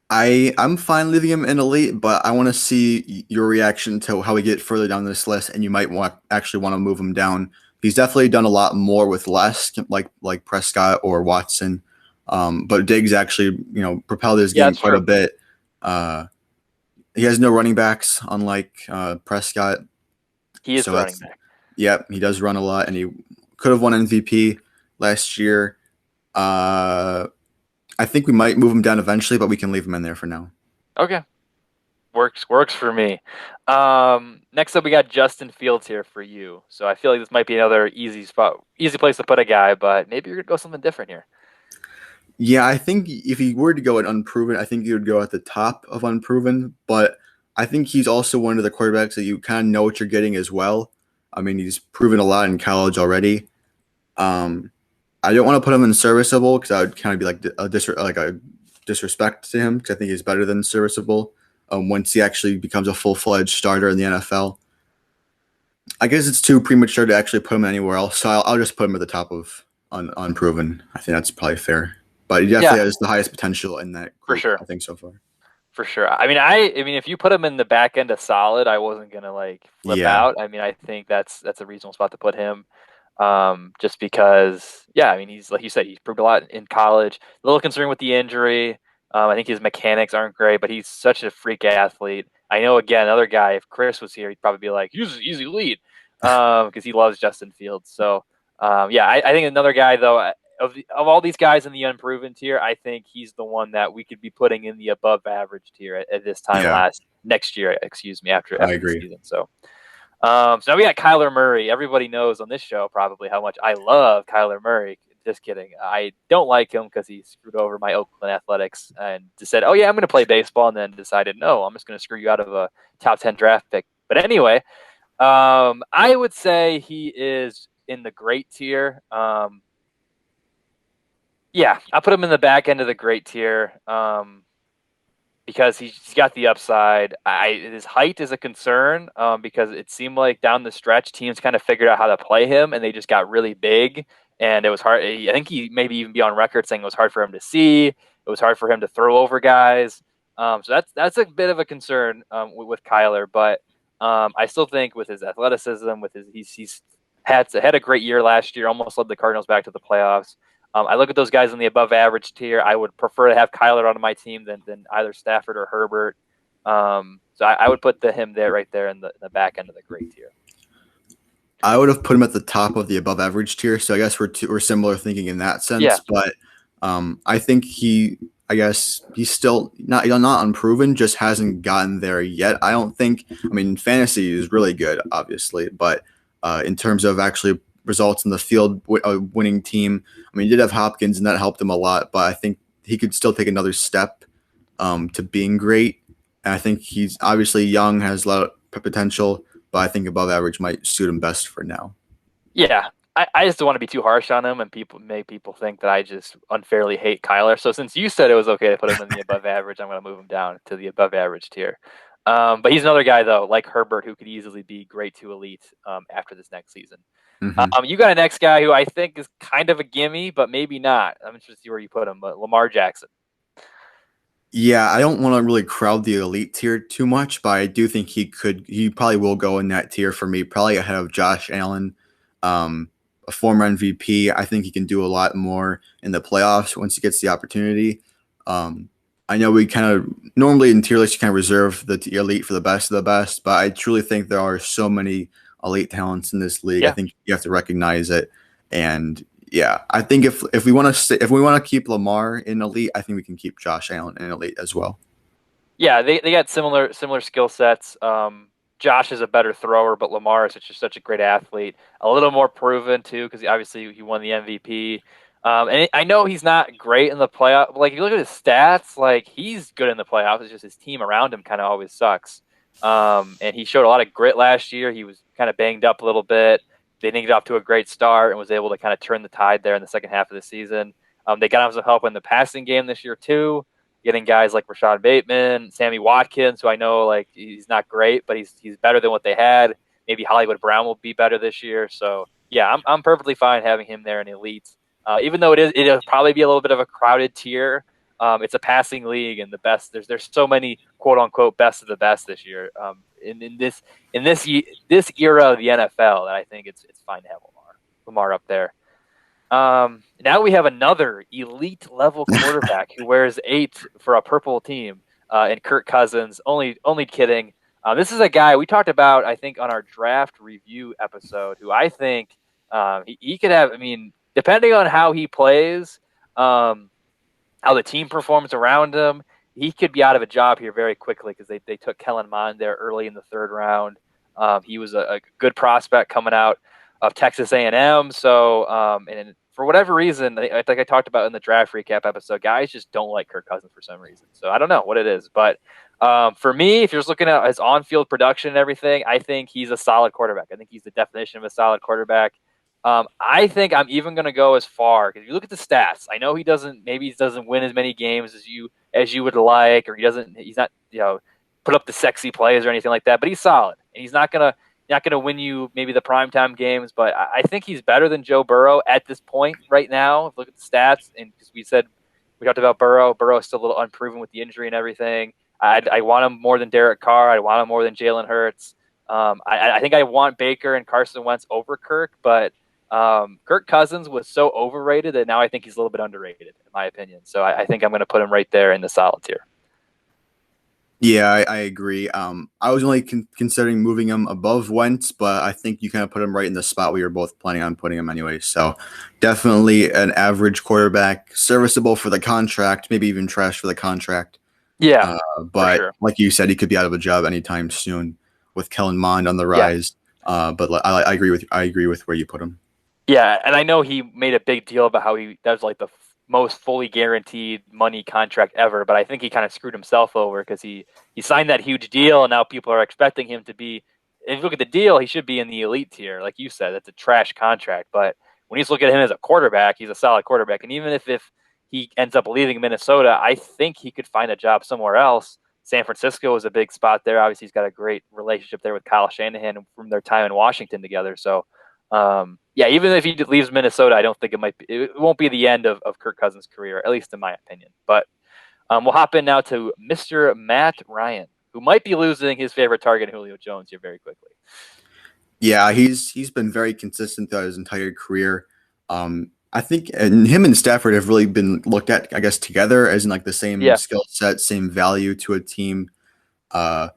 I'm fine leaving him in elite, but I want to see your reaction to how we get further down this list, and you might actually want to move him down. He's definitely done a lot more with less, like Prescott or Watson. But Diggs actually, propelled his Yeah, game that's quite a true. bit. Uh, he has no running backs, unlike Prescott. He is So the running that's, back. yep, he does run a lot, and he could have won MVP last year. Uh, I think we might move him down eventually, but we can leave him in there for now. Okay, works for me. Next up, we got Justin Fields here for you. So I feel like this might be another easy spot, easy place to put a guy, but maybe you're gonna go something different here. Yeah, I think if he were to go at unproven, I think he would go at the top of unproven. But I think he's also one of the quarterbacks that you kind of know what you're getting as well. I mean, he's proven a lot in college already. Um, I don't want to put him in serviceable because I would kind of be like a disrespect to him because I think he's better than serviceable. Once he actually becomes a full-fledged starter in the NFL, I guess it's too premature to actually put him anywhere else. So I'll just put him at the top of unproven. I think that's probably fair. But he Yeah, definitely has the highest potential in that for group, sure. I think, so far. For sure. I mean, if you put him in the back end of solid, I wasn't gonna like flip Yeah. out. I mean, I think that's a reasonable spot to put him. Just because, yeah, I mean, he's like you said, he's proved a lot in college. A little concerned with the injury. I think his mechanics aren't great, but he's such a freak athlete. I know, again, another guy. If Chris was here, he'd probably be like, he's elite, because he loves Justin Fields. So, yeah, I think another guy though. of all these guys in the unproven tier, I think he's the one that we could be putting in the above average tier at this time Yeah, next year, excuse me, after I the agree. season. So now we got Kyler Murray. Everybody knows on this show probably how much I love Kyler Murray. Just kidding. I don't like him because he screwed over my Oakland Athletics and just said, "Oh yeah, I'm going to play baseball," and then decided, "No, I'm just going to screw you out of a top 10 draft pick." But anyway, I would say he is in the great tier. Yeah, I put him in the back end of the great tier. Because he's got the upside. His height is a concern because it seemed like down the stretch teams kind of figured out how to play him, and they just got really big, and it was hard. I think he maybe even be on record saying it was hard for him to see. It was hard for him to throw over guys. So that's a bit of a concern with Kyler, but I still think with his athleticism, with his he's had a great year last year, almost led the Cardinals back to the playoffs. I look at those guys in the above average tier. I would prefer to have Kyler on my team than either Stafford or Herbert. So I would put him there right there in the back end of the great tier. I would have put him at the top of the above average tier. So I guess we're similar thinking in that sense. Yeah. But I think I guess he's still not unproven, just hasn't gotten there yet. I don't think. I mean, fantasy is really good, obviously, but in terms of actually results in the field, a winning team. I mean, he did have Hopkins, and that helped him a lot. But I think he could still take another step to being great. And I think he's obviously young, has a lot of potential, but I think above average might suit him best for now. Yeah. I just don't want to be too harsh on him and make people think that I just unfairly hate Kyler. So since you said it was okay to put him in the above average, I'm going to move him down to the above average tier. But he's another guy though, like Herbert, who could easily be great to elite after this next season. Mm-hmm. You got a next guy who I think is kind of a gimme, but maybe not. I'm interested to see where you put him. But Lamar Jackson. Yeah, I don't want to really crowd the elite tier too much, but I do think he probably will go in that tier for me, probably ahead of Josh Allen, a former MVP. I think he can do a lot more in the playoffs once he gets the opportunity. I know we kind of normally in tier lists, you kind of reserve the elite for the best of the best, but I truly think there are so many elite talents in this league. I Yeah. think you have to recognize it. And yeah, I think if we want to keep Lamar in elite, I think we can keep Josh Allen in elite as well. Yeah, they got similar skill sets. Josh is a better thrower, but Lamar is such a great athlete. A little more proven too, because obviously he won the MVP. And I know he's not great in the playoff. Like if you look at his stats, like he's good in the playoffs. It's just his team around him kind of always sucks. And he showed a lot of grit last year. He was kind of banged up a little bit. They didn't get off to a great start and was able to kind of turn the tide there in the second half of the season. They got him some help in the passing game this year too, getting guys like Rashad Bateman, Sammy Watkins, who I know like he's not great, but he's better than what they had. Maybe Hollywood Brown will be better this year. So yeah, I'm perfectly fine having him there in elite. Even though it'll probably be a little bit of a crowded tier. It's a passing league, and the best there's so many quote unquote best of the best this year. In this era of the NFL, that I think it's fine to have Lamar up there. Now we have another elite level quarterback who wears 8 for a purple team, and Kirk Cousins. Only kidding. This is a guy we talked about, I think, on our draft review episode, who I think he could have. I mean, depending on how he plays, how the team performs around him, he could be out of a job here very quickly because they took Kellen Mond there early in the 3rd round. He was a good prospect coming out of Texas A&M. So, and for whatever reason, I think I talked about in the draft recap episode, guys just don't like Kirk Cousins for some reason. So I don't know what it is, but for me, if you're just looking at his on-field production and everything, I think he's a solid quarterback. I think he's the definition of a solid quarterback. I think I'm even going to go as far because if you look at the stats, I know he doesn't win as many games as you would like, or he's not put up the sexy plays or anything like that, but he's solid and he's not going to win you maybe the primetime games, but I think he's better than Joe Burrow at this point right now. Look at the stats, and because we talked about Burrow. Burrow is still a little unproven with the injury and everything. I want him more than Derek Carr. I want him more than Jalen Hurts. I think I want Baker and Carson Wentz over Kirk, but Kirk Cousins was so overrated that now I think he's a little bit underrated, in my opinion. So I think I'm going to put him right there in the solid tier. Yeah, I agree. I was only considering moving him above Wentz, but I think you kind of put him right in the spot we were both planning on putting him anyway. So definitely an average quarterback, serviceable for the contract, maybe even trash for the contract. Yeah, Uh, for but sure. like you said, he could be out of a job anytime soon with Kellen Mond on the Yeah. rise. I agree with where you put him. Yeah, and I know he made a big deal about how that was like the most fully guaranteed money contract ever, but I think he kind of screwed himself over because he signed that huge deal, and now people are expecting him to be. If you look at the deal, he should be in the elite tier, like you said. That's a trash contract, but when you look at him as a quarterback, he's a solid quarterback, and even if he ends up leaving Minnesota, I think he could find a job somewhere else. San Francisco is a big spot there. Obviously, he's got a great relationship there with Kyle Shanahan from their time in Washington together. So yeah, even if he leaves Minnesota, I don't think it won't be the end of Kirk Cousins' career, at least in my opinion. But we'll hop in now to Mr. Matt Ryan, who might be losing his favorite target, Julio Jones, here very quickly. Yeah, he's been very consistent throughout his entire career. I think and him and Stafford have really been looked at, I guess, together as in like the same Yeah, skill set, same value to a team. Uh,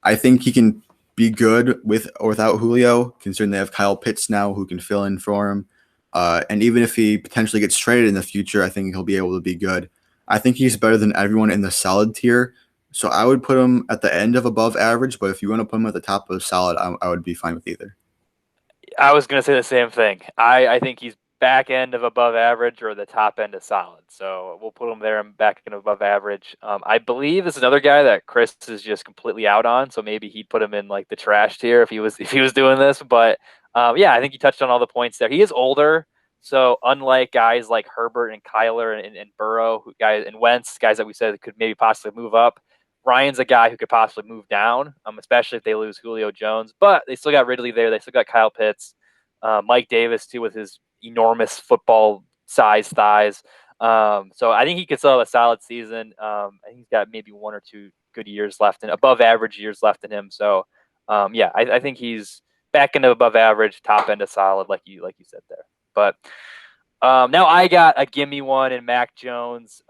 I think he can be good with or without Julio, considering they have Kyle Pitts now who can fill in for him. And even if he potentially gets traded in the future, I think he'll be able to be good. I think he's better than everyone in the solid tier. So I would put him at the end of above average, but if you want to put him at the top of solid, I would be fine with either. I was going to say the same thing. I think he's back end of above average or the top end of solid. So we'll put him there and back end of above average. I believe this is another guy that Chris is just completely out on. So maybe he'd put him in like the trash tier if he was doing this. But yeah, I think you touched on all the points there. He is older. So unlike guys like Herbert and Kyler and Burrow, guys and Wentz, guys that we said could maybe possibly move up, Ryan's a guy who could possibly move down, especially if they lose Julio Jones. But they still got Ridley there. They still got Kyle Pitts, Mike Davis too, with his enormous football size thighs. So I think he could still have a solid season. I think he's got maybe one or two good years left and above average years left in him. So yeah, I think he's back into above average, top end of solid, like you said there. But now I got a gimme one in Mac Jones.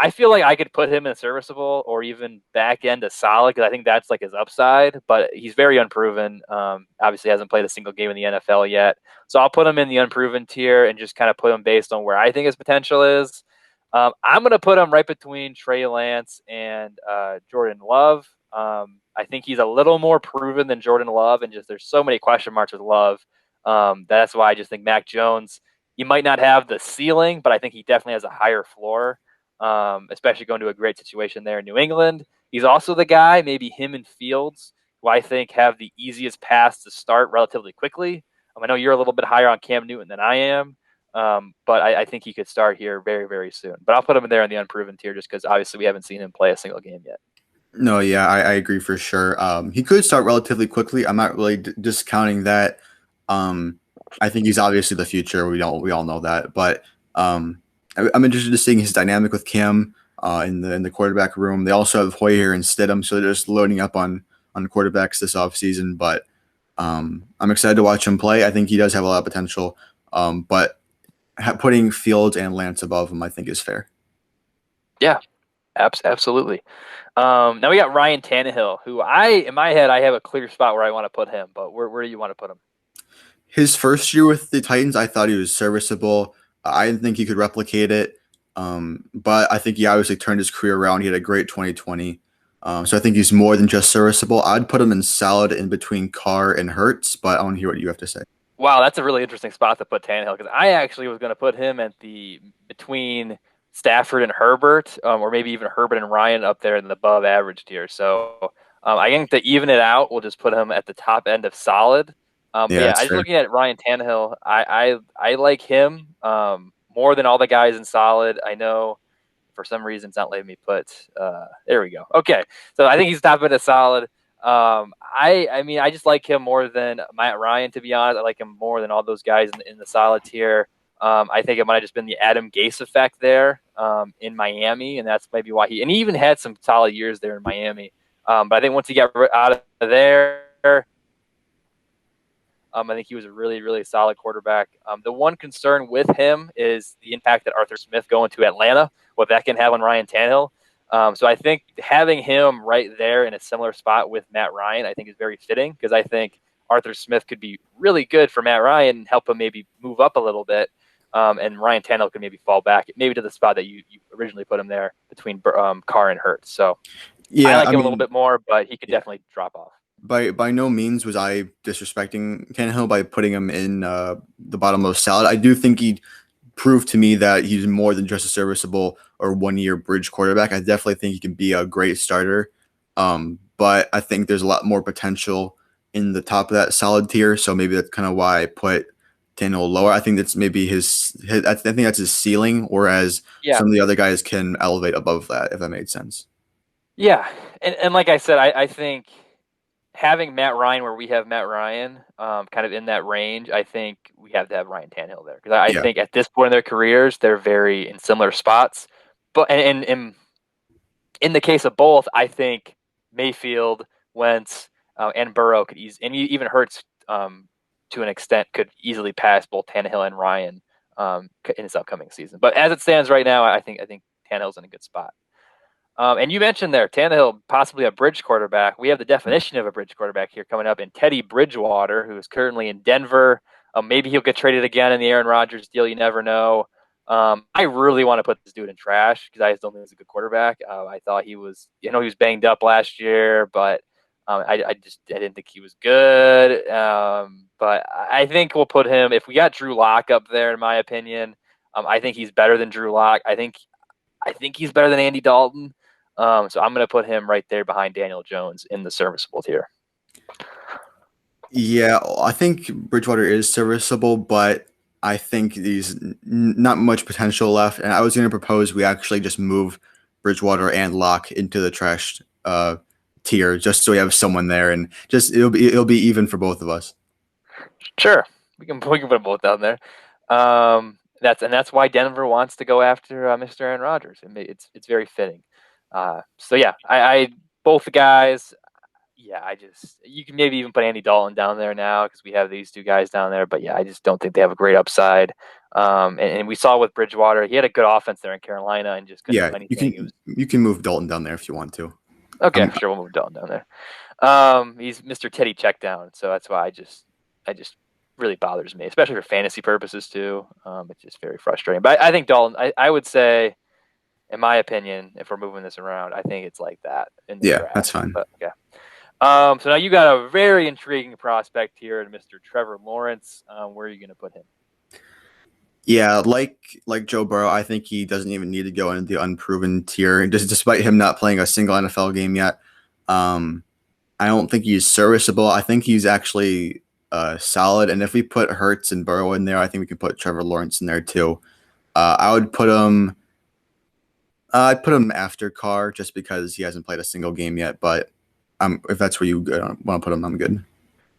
I feel like I could put him in serviceable or even back end to solid because I think that's like his upside, but he's very unproven. Obviously, hasn't played a single game in the NFL yet. So I'll put him in the unproven tier and just kind of put him based on where I think his potential is. I'm going to put him right between Trey Lance and Jordan Love. I think he's a little more proven than Jordan Love, and just there's so many question marks with Love. That's why I just think Mac Jones, he might not have the ceiling, but I think he definitely has a higher floor, especially going to a great situation there in New England. He's also the guy, maybe him and Fields, who I think have the easiest path to start relatively quickly. I know you're a little bit higher on Cam Newton than I am, but I think he could start here very, very soon. But I'll put him in there in the unproven tier just because obviously we haven't seen him play a single game yet. No, yeah, I agree for sure. He could start relatively quickly. I'm not really discounting that. Um, I think he's obviously the future. We all know that. But I'm interested in seeing his dynamic with Cam in the quarterback room. They also have Hoyer and Stidham, so they're just loading up on quarterbacks this offseason. But I'm excited to watch him play. I think he does have a lot of potential. But putting Fields and Lance above him, I think, is fair. Yeah, absolutely. Now we got Ryan Tannehill, who in my head, I have a clear spot where I want to put him, but where do you want to put him? His first year with the Titans, I thought he was serviceable. I didn't think he could replicate it, but I think he obviously turned his career around. He had a great 2020. So I think he's more than just serviceable. I'd put him in solid in between Carr and Hurts, but I want to hear what you have to say. Wow, that's a really interesting spot to put Tannehill because I actually was going to put him at the between Stafford and Herbert, or maybe even Herbert and Ryan up there in the above average tier. So I think to even it out, we'll just put him at the top end of solid. But Yeah, yeah, that's I just fair. looking at Ryan Tannehill, I like him more than all the guys in solid. I know for some reason it's not letting me put. There we go. Okay, so I think he's top end of solid. I mean, I just like him more than Matt Ryan, to be honest. I like him more than all those guys in the solid tier. I think it might have just been the Adam Gase effect there in Miami, and that's maybe why he even had some solid years there in Miami. But I think once he got out of there, I think he was a really, really solid quarterback. The one concern with him is the impact that Arthur Smith going to Atlanta, what that can have on Ryan Tannehill. So I think having him right there in a similar spot with Matt Ryan, I think is very fitting because I think Arthur Smith could be really good for Matt Ryan and help him maybe move up a little bit. And Ryan Tannehill could maybe fall back, maybe to the spot that you originally put him there between Carr and Hurts. So I Yeah, like I him a little mean, bit more, but he could yeah. definitely drop off. By no means was I disrespecting Tannehill by putting him in the bottom of salad. I do think he proved to me that he's more than just a serviceable or 1 year bridge quarterback. I definitely think he can be a great starter. But I think there's a lot more potential in the top of that solid tier. So maybe that's kind of why I put Tannehill lower. I think that's maybe his I think that's his ceiling, whereas Yeah, some of the other guys can elevate above that, if that made sense. yeah, and like I said, I think having Matt Ryan where we have Matt Ryan, kind of in that range, I think we have to have Ryan Tannehill there because I Yeah. think at this point in their careers, they're very in similar spots. But in the case of both, I think Mayfield, Wentz, and Burrow could and even Hurts to an extent could easily pass both Tannehill and Ryan in this upcoming season. But as it stands right now, I think Tannehill's in a good spot. And you mentioned there, Tannehill, possibly a bridge quarterback. We have the definition of a bridge quarterback here coming up in Teddy Bridgewater, who is currently in Denver. Maybe he'll get traded again in the Aaron Rodgers deal. You never know. I really want to put this dude in trash because I just don't think he's a good quarterback. I thought he was, he was banged up last year, but I didn't think he was good. But I think we'll put him, if we got Drew Lock up there, in my opinion, I think he's better than Drew Lock. I think he's better than Andy Dalton. So I'm going to put him right there behind Daniel Jones in the serviceable tier. Yeah, I think Bridgewater is serviceable, but I think there's not much potential left. And I was going to propose we actually just move Bridgewater and Locke into the trash tier, just so we have someone there, and just it'll be even for both of us. Sure, we can put them both down there. That's why Denver wants to go after Mr. Aaron Rodgers. It's very fitting. So yeah, I both the guys. Yeah, you can maybe even put Andy Dalton down there now because we have these two guys down there. But yeah, I just don't think they have a great upside. And we saw with Bridgewater, he had a good offense there in Carolina and just couldn't Yeah, do anything. It was you can move Dalton down there if you want to. okay. I'm Sure, we'll move Dalton down there. He's Mr. Teddy Checkdown, so that's why I just really bothers me, especially for fantasy purposes too. It's just very frustrating. But I think Dalton, I would say, in my opinion, if we're moving this around, I think it's like that in the Yeah, that's draft. fine. But okay. So now you got a very intriguing prospect here, Mr. Trevor Lawrence. Where are you going to put him? Yeah, like Joe Burrow, I think he doesn't even need to go into the unproven tier, just despite him not playing a single NFL game yet. Um, I don't think he's serviceable. I think he's actually solid. And if we put Hurts and Burrow in there, I think we can put Trevor Lawrence in there too. I would put him. I'd put him after Carr just because he hasn't played a single game yet. But if that's where you want to put him, I'm good.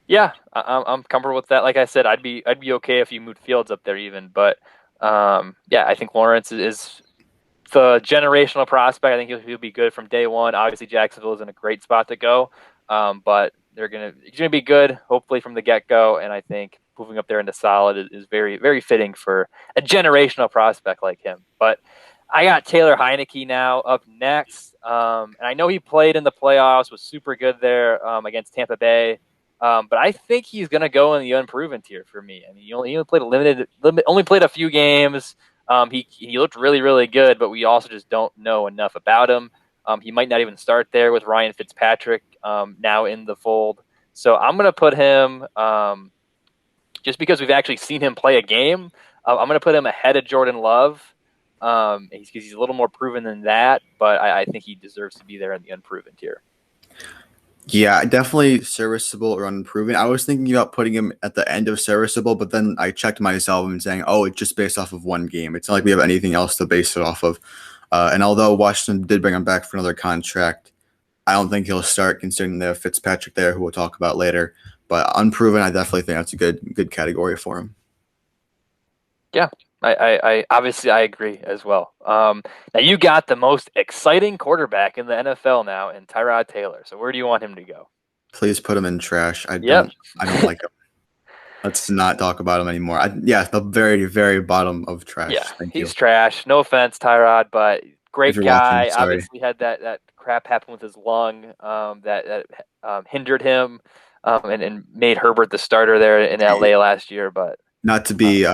Yeah, I'm comfortable with that. Like I said, I'd be okay if you moved Fields up there even, but yeah, I think Lawrence is the generational prospect. I think he'll be good from day one. Obviously, Jacksonville is in a great spot to go, but he's gonna be good hopefully from the get go. And I think moving up there into solid is very very fitting for a generational prospect like him. But I got Taylor Heineke now up next, and I know he played in the playoffs, was super good there against Tampa Bay. But I think he's going to go in the unproven tier for me. I mean, he only played only played a few games. He looked really, really good, but we also just don't know enough about him. He might not even start there with Ryan Fitzpatrick now in the fold. So I'm going to put him, just because we've actually seen him play a game, I'm going to put him ahead of Jordan Love. He's a little more proven than that, but I think he deserves to be there in the unproven tier. Yeah, definitely serviceable or unproven. I was thinking about putting him at the end of serviceable, but then I checked myself and saying, oh, it's just based off of one game. It's not like we have anything else to base it off of. And although Washington did bring him back for another contract, I don't think he'll start considering they have Fitzpatrick there, who we'll talk about later. But unproven, I definitely think that's a good category for him. Yeah, I obviously I agree as well. Now you got the most exciting quarterback in the NFL now in Tyrod Taylor. So where do you want him to go? Please put him in trash. Yep. I don't like him. Let's not talk about him anymore. Yeah, the very, very bottom of trash. Yeah, Thank you. he's trash. No offense, Tyrod, but If great you're watching, guy. sorry. Obviously had that crap happen with his lung that hindered him and made Herbert the starter there in LA last year. But Not to uh, be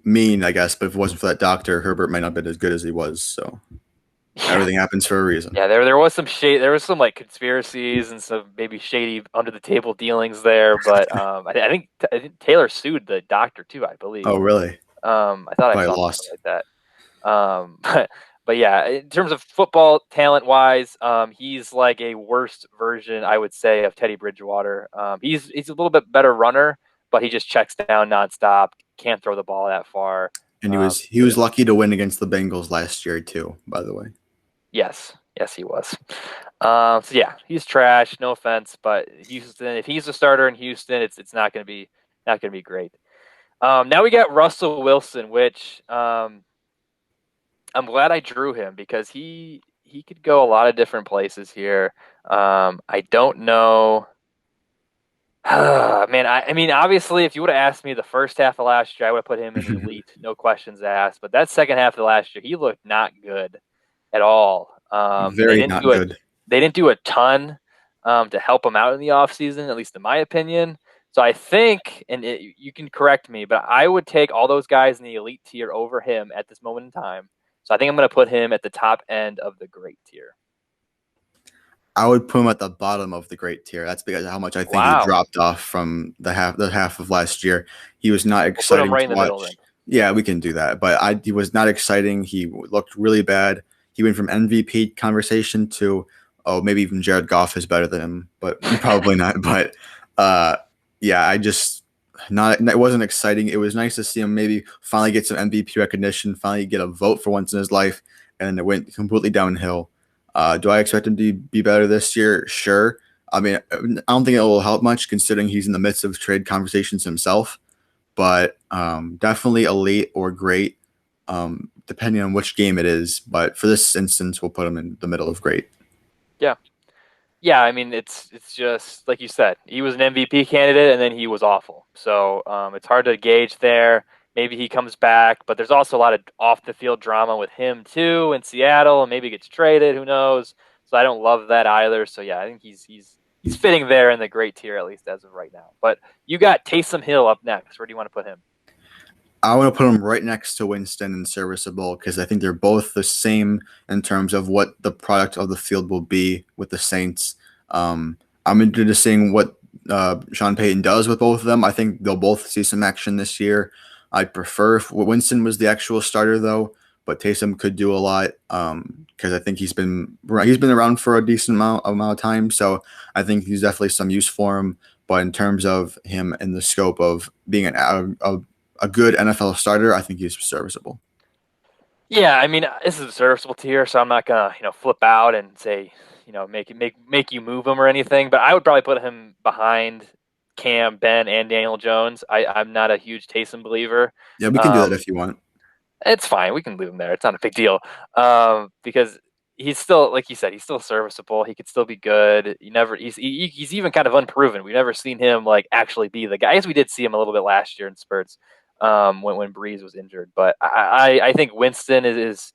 mean, I guess, but if it wasn't for that doctor, Herbert might not have been as good as he was. So yeah, everything happens for a reason. yeah, there was some shade. There was some like conspiracies and some maybe shady under the table dealings there. But I think Taylor sued the doctor too. I believe. Oh, really? I thought I Probably saw something lost. like that. But yeah, in terms of football talent wise, he's like a worse version, I would say, of Teddy Bridgewater. He's a little bit better runner, but he just checks down nonstop. Can't throw the ball that far. And Um, he was lucky to win against the Bengals last year too, by the way. yes, yes, he was. So yeah, he's trash. No offense, but Houston, if he's a starter in Houston, it's not gonna be great. Now we got Russell Wilson, which I'm glad I drew him because he could go a lot of different places here. I don't know. Man, I mean, obviously, if you would have asked me the first half of last year, I would have put him in elite, no questions asked. But that second half of last year, he looked not good at all. And Very not good. they didn't do a ton to help him out in the offseason, at least in my opinion. So I think, you can correct me, but I would take all those guys in the elite tier over him at this moment in time. So I think I'm going to put him at the top end of the great tier. I would put him at the bottom of the great tier. That's because of how much I think he Wow. dropped off from the half of last year. He was not We'll put him exciting right to in the middle then. watch. Yeah, we can do that. But he was not exciting. He looked really bad. He went from MVP conversation to, oh, maybe even Jared Goff is better than him, but probably not. But uh, yeah, I just not it wasn't exciting. It was nice to see him maybe finally get some MVP recognition, finally get a vote for once in his life, and then it went completely downhill. Do I expect him to be better this year? Sure. I mean, I don't think it will help much considering he's in the midst of trade conversations himself, but definitely elite or great, depending on which game it is. But for this instance, we'll put him in the middle of great. Yeah. Yeah, I mean it's just like you said, he was an MVP candidate and then he was awful. So it's hard to gauge there. Maybe he comes back, but there's also a lot of off the field drama with him too in Seattle, and maybe gets traded. Who knows? So I don't love that either. So yeah, I think he's fitting there in the great tier at least as of right now. But you got Taysom Hill up next. Where do you want to put him? I want to put him right next to Winston and serviceable because I think they're both the same in terms of what the product of the field will be with the Saints. I'm interested in seeing what Sean Payton does with both of them. I think they'll both see some action this year. I'd prefer if Winston was the actual starter though, but Taysom could do a lot because I think he's been around for a decent amount of time. So I think he's definitely some use for him. But in terms of him in the scope of being a good NFL starter, I think he's serviceable. Yeah, I mean, this is a serviceable tier, so I'm not gonna, flip out and say, make you move him or anything. But I would probably put him behind Cam, Ben, and Daniel Jones. I'm not a huge Taysom believer. Yeah, we can do that Um, if you want. it's fine. We can leave him there. It's not a big deal. Because he's still, like you said, he's still serviceable. He could still be good. He's even kind of unproven. We've never seen him like actually be the guy. I guess we did see him a little bit last year in spurts, when Breeze was injured. But I think Winston is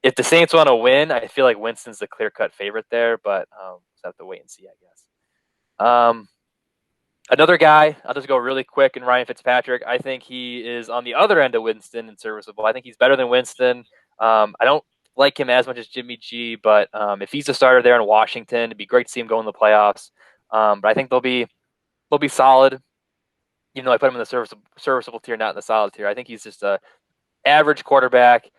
if the Saints want to win, I feel like Winston's the clear cut favorite there. But just have to wait and see, I guess. Um, Another guy, I'll just go really quick, and Ryan Fitzpatrick. I think he is on the other end of Winston and serviceable. I think he's better than Winston. I don't like him as much as Jimmy G, but if he's a starter there in Washington, it'd be great to see him go in the playoffs. But I think they'll be solid, even though I put him in the serviceable tier, not in the solid tier. I think he's just a average quarterback.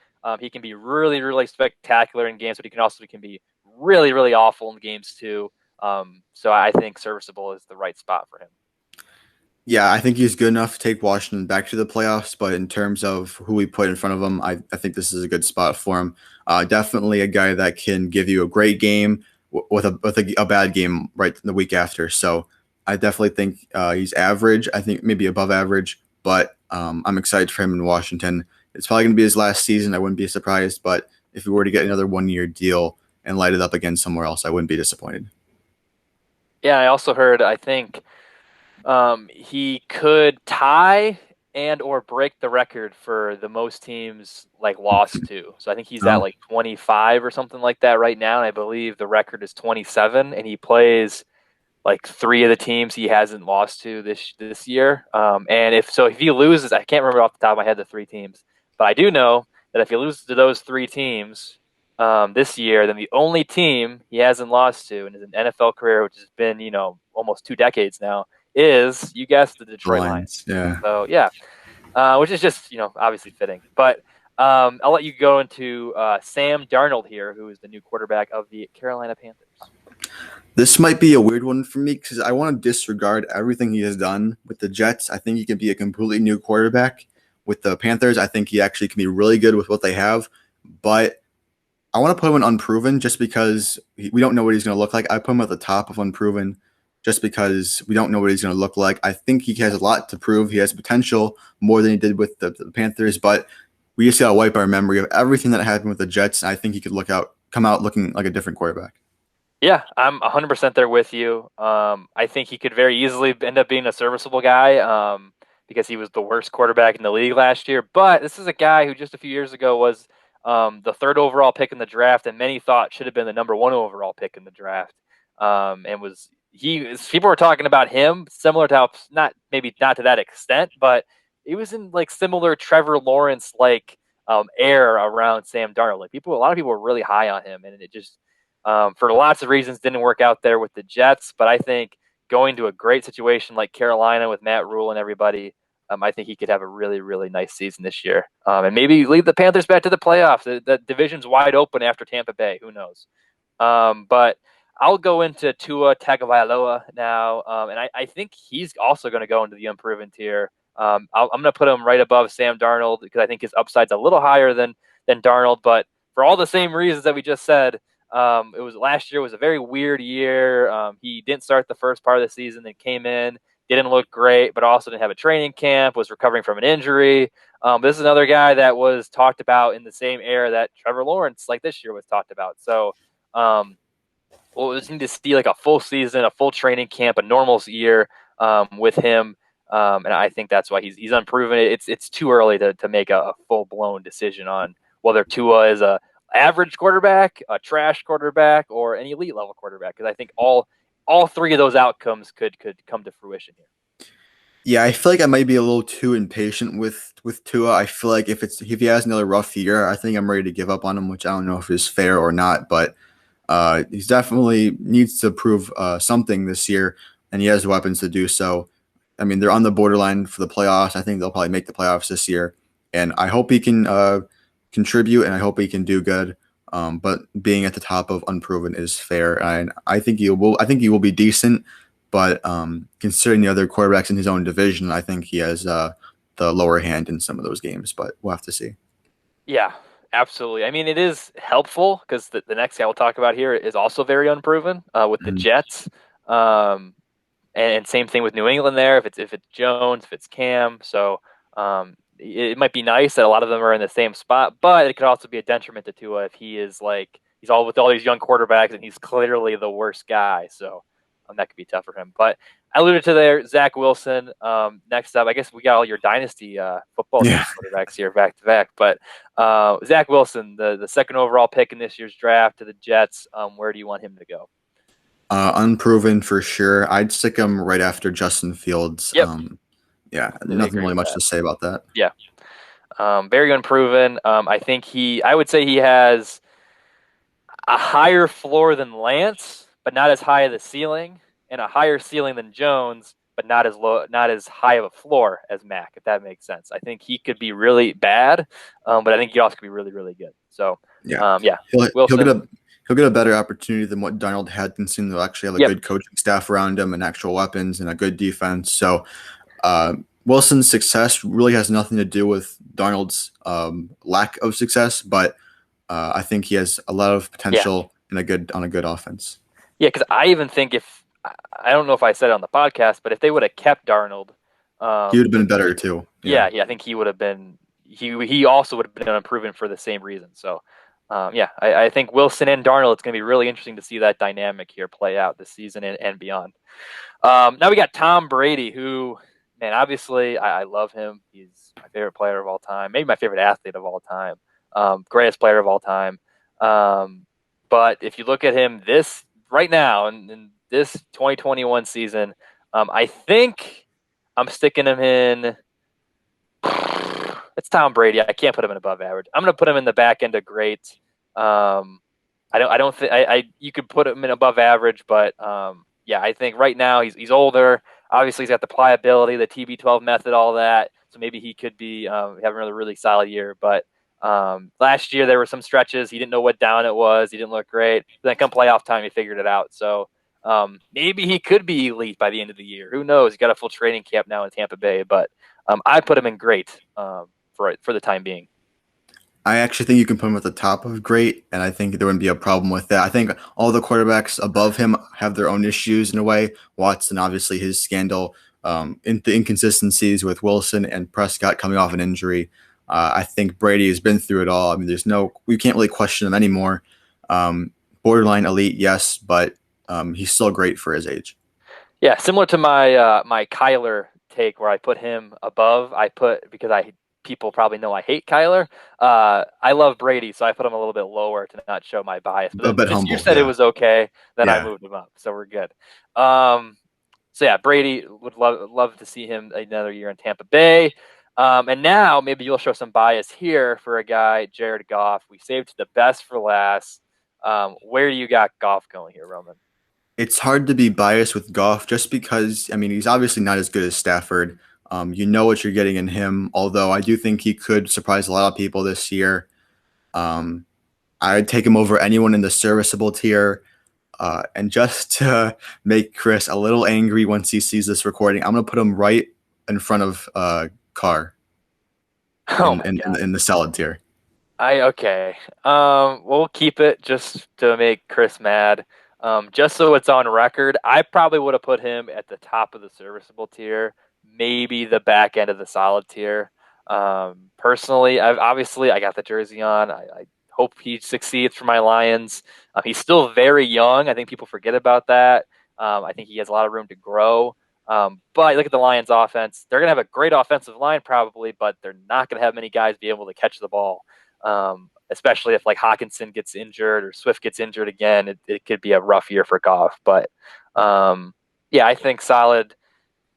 He can be really, really spectacular in games, but he can be really, really awful in games too. So I think serviceable is the right spot for him. Yeah, I think he's good enough to take Washington back to the playoffs. But in terms of who we put in front of him, I think this is a good spot for him. Definitely a guy that can give you a great game with a bad game right the week after. So I definitely think he's average. I think maybe above average, but I'm excited for him in Washington. It's probably going to be his last season. I wouldn't be surprised. But if he were to get another 1 year deal and light it up again somewhere else, I wouldn't be disappointed. Yeah, I also heard. I think he could tie and or break the record for the most teams like lost to. So I think he's at Oh, like 25 or something like that right now, and I believe the record is 27, and he plays like three of the teams he hasn't lost to this year. And if he loses, I can't remember off the top of my head the three teams, but I do know that if he loses to those three teams this year, then the only team he hasn't lost to in his NFL career, which has been almost 2 decades now, is, you guessed, the the Detroit Lions. Lions. Yeah. So yeah, which is just obviously fitting. But I'll let you go into Sam Darnold here, who is the new quarterback of the Carolina Panthers. This might be a weird one for me because I want to disregard everything he has done with the Jets. I think he can be a completely new quarterback. With the Panthers, I think he actually can be really good with what they have. But I want to put him in unproven just because we don't know what he's going to look like. I put him at the top of unproven just because we don't know what he's going to look like. I think he has a lot to prove. He has potential more than he did with the Panthers, but we just got to wipe our memory of everything that happened with the Jets. And I think he could come out looking like a different quarterback. Yeah, I'm 100% there with you. I think he could very easily end up being a serviceable guy because he was the worst quarterback in the league last year. But this is a guy who just a few years ago was the third overall pick in the draft, and many thought should have been the number one overall pick in the draft. And people were talking about him similar to how, not to that extent, but he was in like similar Trevor Lawrence like air around Sam Darnold. Like a lot of people were really high on him, and it just for lots of reasons didn't work out there with the Jets. But I think going to a great situation like Carolina with Matt Rule and everybody, I think he could have a really, really nice season this year. And maybe lead the Panthers back to the playoffs. The division's wide open after Tampa Bay. Who knows? But I'll go into Tua Tagovailoa now. And I think he's also going to go into the unproven tier. I'm going to put him right above Sam Darnold because I think his upside's a little higher than Darnold. But for all the same reasons that we just said, it was last year was a very weird year. He didn't start the first part of the season, then came in, didn't look great, but also didn't have a training camp, was recovering from an injury. This is another guy that was talked about in the same era that Trevor Lawrence, like this year, was talked about. So we'll just need to see like a full season, a full training camp, a normal year with him. And I think that's why he's unproven. It's too early to make a full blown decision on whether Tua is a average quarterback, a trash quarterback, or an elite level quarterback. Because I think all three of those outcomes could come to fruition here. Yeah, I feel like I might be a little too impatient with Tua. I feel like if he has another rough year, I think I'm ready to give up on him, which I don't know if is fair or not. But he's definitely needs to prove something this year, and he has weapons to do so. I mean, they're on the borderline for the playoffs. I think they'll probably make the playoffs this year, and I hope he can contribute, and I hope he can do good. But being at the top of unproven is fair, and I think he will. I think he will be decent. But considering the other quarterbacks in his own division, I think he has the lower hand in some of those games. But we'll have to see. Yeah, absolutely. I mean, it is helpful because the next guy we'll talk about here is also very unproven with the Mhm. Jets. And same thing with New England there. If it's Jones, if it's Cam, so it might be nice that a lot of them are in the same spot, but it could also be a detriment to Tua if he's all with all these young quarterbacks and he's clearly the worst guy. So that could be tough for him. But I alluded to there, Zach Wilson. Next up, I guess we got all your dynasty football team Yeah. quarterbacks here back to back. But Zach Wilson, the second overall pick in this year's draft to the Jets. Where do you want him to go? Unproven for sure. I'd stick him right after Justin Fields. Yep, Yeah, completely nothing agree really with much that. to say about that. Yeah. Very unproven. I would say he has a higher floor than Lance, but not as high of the ceiling, and a higher ceiling than Jones, but not as low, not as high of a floor as Mac, if that makes sense. I think he could be really bad, but I think he also could be really, really good. So, Yeah, yeah, he'll get Wilson. a better opportunity than what Darnold had, considering they'll actually have a Yep. good coaching staff around him and actual weapons and a good defense. So Wilson's success really has nothing to do with Darnold's lack of success, but I think he has a lot of Yeah. potential on a good offense. Yeah, because I even think I don't know if I said it on the podcast, but if they would have kept Darnold, He would have been better too. yeah, I think he would have been. He also would have been unproven for the same reason. So, yeah, I think Wilson and Darnold. It's going to be really interesting to see that dynamic here play out this season and beyond. Now we got Tom Brady, who man, obviously, I love him. He's my favorite player of all time, maybe my favorite athlete of all time, greatest player of all time. Um, but if you look at him this right now in this 2021 season, I think I'm sticking him in. It's Tom Brady. I can't put him in above average. I'm going to put him in the back end of great. Um, I don't think you could put him in above average, but yeah, I think right now he's older. Obviously, he's got the pliability, the TB12 method, all that. So maybe he could be having another really solid year. But last year there were some stretches he didn't know what down it was. He didn't look great. But then come playoff time, he figured it out. So maybe he could be elite by the end of the year. Who knows? He's got a full training camp now in Tampa Bay, but I put him in great for the time being. I actually think you can put him at the top of great, and I think there wouldn't be a problem with that. I think all the quarterbacks above him have their own issues in a way. Watson, obviously, his scandal, the inconsistencies with Wilson and Prescott coming off an injury. I think Brady has been through it all. I mean, we can't really question him anymore. Borderline elite, yes, but he's still great for his age. Yeah, similar to my Kyler take where I put him above. Because I people probably know I hate Kyler. I love Brady, so I put him a little bit lower to not show my bias. A But bit since you humble, said it yeah, was okay, then I yeah. moved him up, so we're good. Um, so yeah, Brady would love to see him another year in Tampa Bay. And now maybe you'll show some bias here for a guy, Jared Goff. We saved the best for last. Where do you got Goff going here, Roman? It's hard to be biased with Goff just because, I mean, he's obviously not as good as Stafford. You know what you're getting in him, although I do think he could surprise a lot of people this year. Um, I'd take him over anyone in the serviceable tier. And just to make Chris a little angry once he sees this recording, I'm going to put him right in front of Carr Oh my God. in the salad tier. Okay. We'll keep it just to make Chris mad. Just so it's on record, I probably would have put him at the top of the serviceable tier, maybe the back end of the solid tier. Personally, I got the jersey on. I hope he succeeds for my Lions. He's still very young. I think people forget about that. I think he has a lot of room to grow. But look at the Lions offense. They're going to have a great offensive line probably, but they're not going to have many guys be able to catch the ball. Especially if like Hawkinson gets injured or Swift gets injured again, it could be a rough year for Goff. But yeah, I think solid.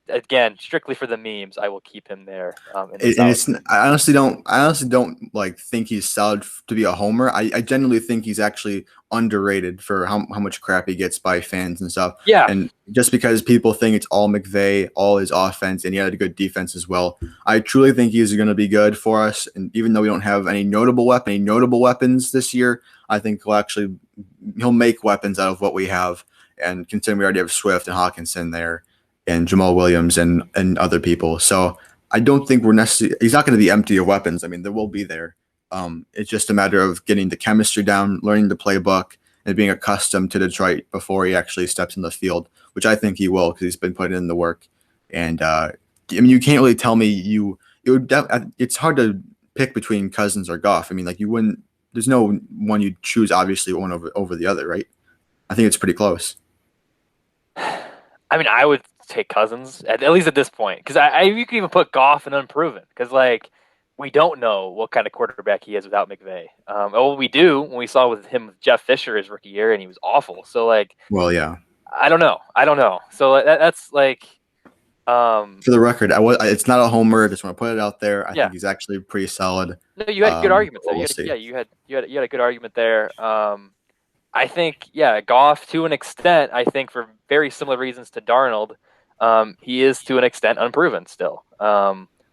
Again, strictly for the memes, I will keep him there in the And solid. it's I honestly don't like think he's solid to be a homer. I genuinely think he's actually underrated for how much crap he gets by fans and stuff. Yeah, And just because people think it's all McVay, all his offense, and he had a good defense as well, I truly think he's going to be good for us. And even though we don't have any notable weapons this year, I think he'll make weapons out of what we have. And considering we already have Swift and Hawkinson there, and Jamal Williams and other people, so. I don't think we're necessarily. He's not going to be empty of weapons. I mean, there will be there. It's just a matter of getting the chemistry down, learning the playbook, and being accustomed to Detroit before he actually steps in the field, which I think he will because he's been putting in the work. And I mean, you can't really tell me it's hard to pick between Cousins or Goff. I mean, like you wouldn't. There's no one you'd choose. Obviously, one over the other, right? I think it's pretty close. I mean, I would take Cousins at least at this point because you can even put Goff in unproven because like we don't know what kind of quarterback he is without McVay. Well, we do when we saw with him with Jeff Fisher his rookie year and he was awful. So like, Well, yeah. I don't know. So that's like, For the record, it's not a homer. I just want to put it out there. I yeah. think he's actually pretty solid. No, you had good arguments there. But we'll see. You had a good argument there. I think, yeah, Goff to an extent, I think for very similar reasons to Darnold, he is to an extent unproven still.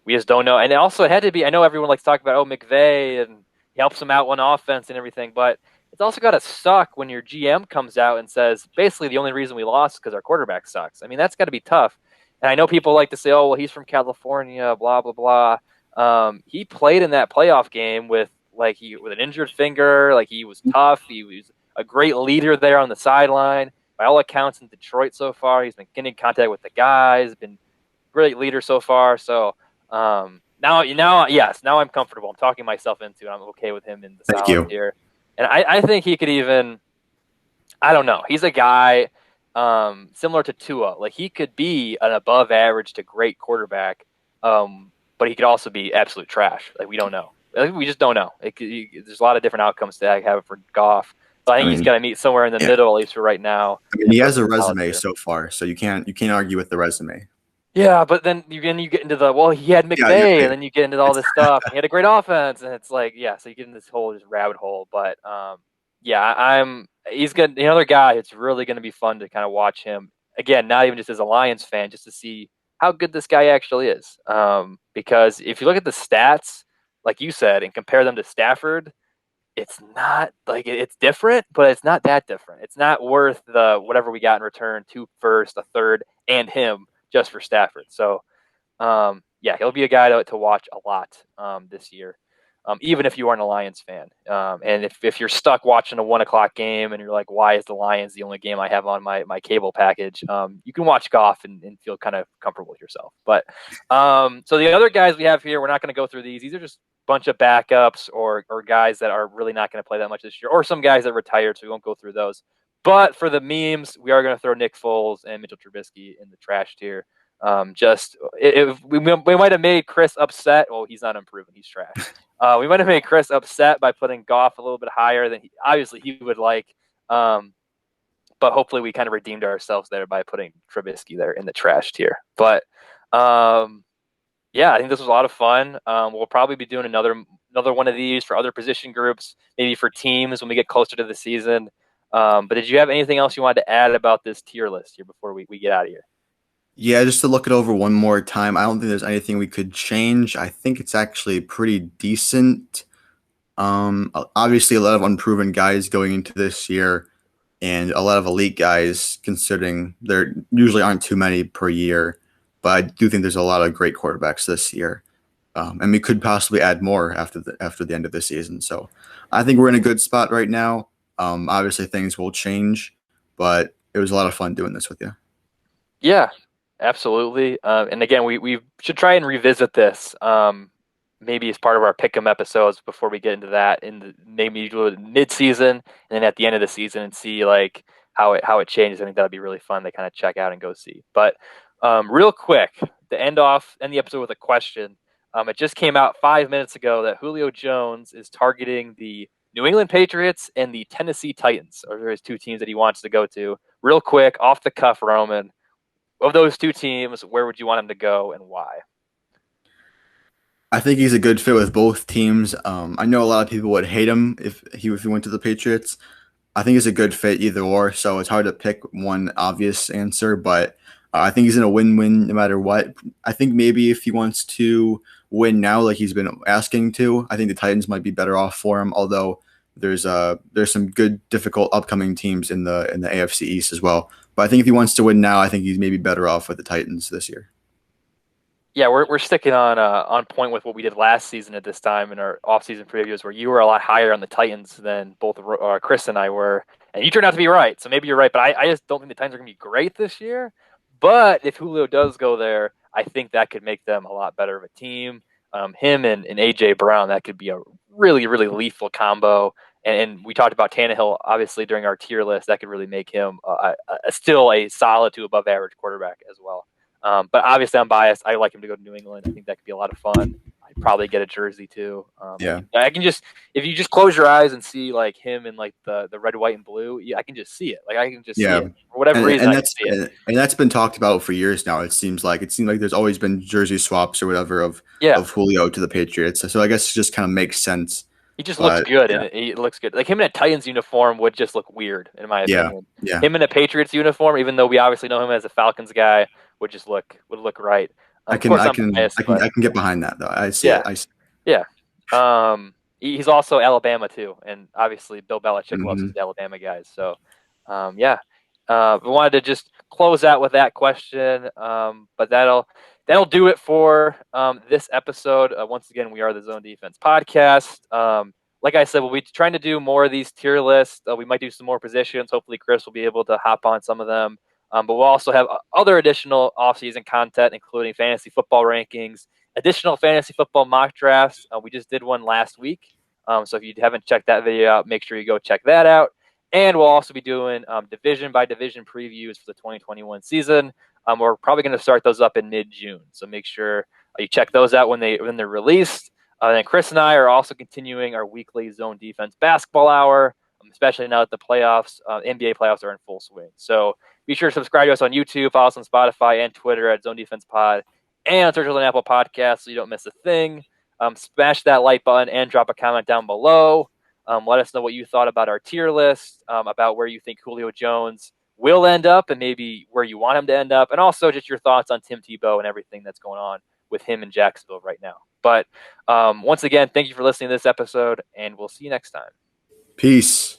We just don't know. And also it had to be, I know everyone likes to talk about, oh, McVay and he helps him out on offense and everything, but it's also got to suck when your GM comes out and says, basically the only reason we lost is because our quarterback sucks. I mean, that's got to be tough. And I know people like to say, oh, well, he's from California, blah, blah, blah. He played in that playoff game with an injured finger, like he was tough. He was a great leader there on the sideline. By all accounts in Detroit so far, he's been getting in contact with the guys, been a great leader so far. So yes, now I'm comfortable. I'm talking myself into it. I'm okay with him in the Thank solid you. tier. And I think he could even, I don't know. He's a guy, similar to Tua. Like he could be an above average to great quarterback, but he could also be absolute trash. Like we don't know. We just don't know. There's a lot of different outcomes that have for Goff. So I I think he's mean, got to meet somewhere in the yeah. middle, at least for right now, I mean, and he throw has a some talent resume here. so far, so you can't argue with the resume. Yeah, but then you get into he had Yeah, yeah, McVay, yeah. and then you get into all this stuff, and he had a great offense, and it's like, yeah, so you get in this whole just rabbit hole. But yeah, he's good. Another guy. It's really going to be fun to kind of watch him again, not even just as a Lions fan, just to see how good this guy actually is. Because if you look at the stats, like you said, and compare them to Stafford, it's not like it's different, but it's not that different. It's not worth the whatever we got in return, 2 firsts, a third, and him just for Stafford. So yeah, he'll be a guy to watch a lot this year, even if you aren't a Lions fan. And if you're stuck watching a 1 o'clock game and you're like, why is the Lions the only game I have on my cable package? You can watch Goff and feel kind of comfortable with yourself. But so the other guys we have here, we're not going to go through these. These are just a bunch of backups or guys that are really not going to play that much this year, or some guys that retired, so we won't go through those. But for the memes, we are going to throw Nick Foles and Mitchell Trubisky in the trash tier. Just if we might have made Chris upset. Well, he's not improving; he's trash. We might have made Chris upset by putting Goff a little bit higher than obviously he would like. But hopefully we kind of redeemed ourselves there by putting Trubisky there in the trash tier. But yeah, I think this was a lot of fun. We'll probably be doing another one of these for other position groups, maybe for teams when we get closer to the season. But did you have anything else you wanted to add about this tier list here before we get out of here? Yeah, just to look it over one more time. I don't think there's anything we could change. I think it's actually pretty decent. Obviously, a lot of unproven guys going into this year, and a lot of elite guys, considering there usually aren't too many per year. But I do think there's a lot of great quarterbacks this year, and we could possibly add more after the end of the season. So I think we're in a good spot right now. Obviously, things will change, but it was a lot of fun doing this with you. Yeah, absolutely. And again, we should try and revisit this maybe as part of our pick'em episodes before we get into that in maybe do it mid-season and then at the end of the season and see like how it changes. I think that'd be really fun to kind of check out and go see. But real quick, to end the episode with a question. It just came out 5 minutes ago that Julio Jones is targeting the New England Patriots and the Tennessee Titans, or his two teams that he wants to go to. Real quick, off the cuff, Roman, of those two teams, where would you want him to go and why? I think he's a good fit with both teams. I know a lot of people would hate him if he went to the Patriots. I think he's a good fit either or, so it's hard to pick one obvious answer, but I think he's in a win-win no matter what. I think maybe if he wants to win now, like he's been asking to, I think the Titans might be better off for him. Although there's some good, difficult upcoming teams in the AFC East as well. But I think if he wants to win now, I think he's maybe better off with the Titans this year. Yeah, we're sticking on point with what we did last season at this time in our offseason previews, where you were a lot higher on the Titans than both Chris and I were, and you turned out to be right. So maybe you're right, but I just don't think the Titans are going to be great this year. But if Julio does go there, I think that could make them a lot better of a team. Him and AJ Brown, that could be a really really lethal combo. And we talked about Tannehill obviously during our tier list. That could really make him still a solid to above average quarterback as well. But obviously, I'm biased. I like him to go to New England. I think that could be a lot of fun. I'd probably get a jersey too. Yeah. I can just if you just close your eyes and see like him in like the red, white, and blue. Yeah, I can just see it. Like I can just see Yeah, it for whatever reason. and I can see it. that's been talked about for years now. It seems like there's always been jersey swaps or whatever Yeah, of Julio to the Patriots. So I guess it just kind of makes sense. he just looks But good, yeah, and he looks good. Like him in a Titans uniform would just look weird, in my yeah, opinion. yeah. Him in a Patriots uniform, even though we obviously know him as a Falcons guy, would look right. I Of can course, I I'm can biased, I can but I can get behind that though. I see it. yeah, I see. yeah. He's also Alabama too, and obviously Bill Belichick loves Hmm. his Alabama guys. So, yeah, we wanted to just close out with that question. But that'll do it for this episode. Once again, we are the Zone Defense Podcast. Like I said, we'll be trying to do more of these tier lists. We might do some more positions. Hopefully, Chris will be able to hop on some of them. But we'll also have other additional offseason content, including fantasy football rankings, additional fantasy football mock drafts. We just did one last week. So if you haven't checked that video out, make sure you go check that out. And we'll also be doing division by division previews for the 2021 season. We're probably going to start those up in mid-June, so make sure you check those out when they're released. And Chris and I are also continuing our weekly Zone Defense Basketball Hour, especially now that the playoffs, NBA playoffs, are in full swing. So be sure to subscribe to us on YouTube, follow us on Spotify and Twitter at Zone Defense Pod, and on Social and Apple Podcasts so you don't miss a thing. Smash that like button and drop a comment down below. Let us know what you thought about our tier list, about where you think Julio Jones will end up and maybe where you want him to end up, and also just your thoughts on Tim Tebow and everything that's going on with him in Jacksonville right now. But once again, thank you for listening to this episode, and we'll see you next time. Peace.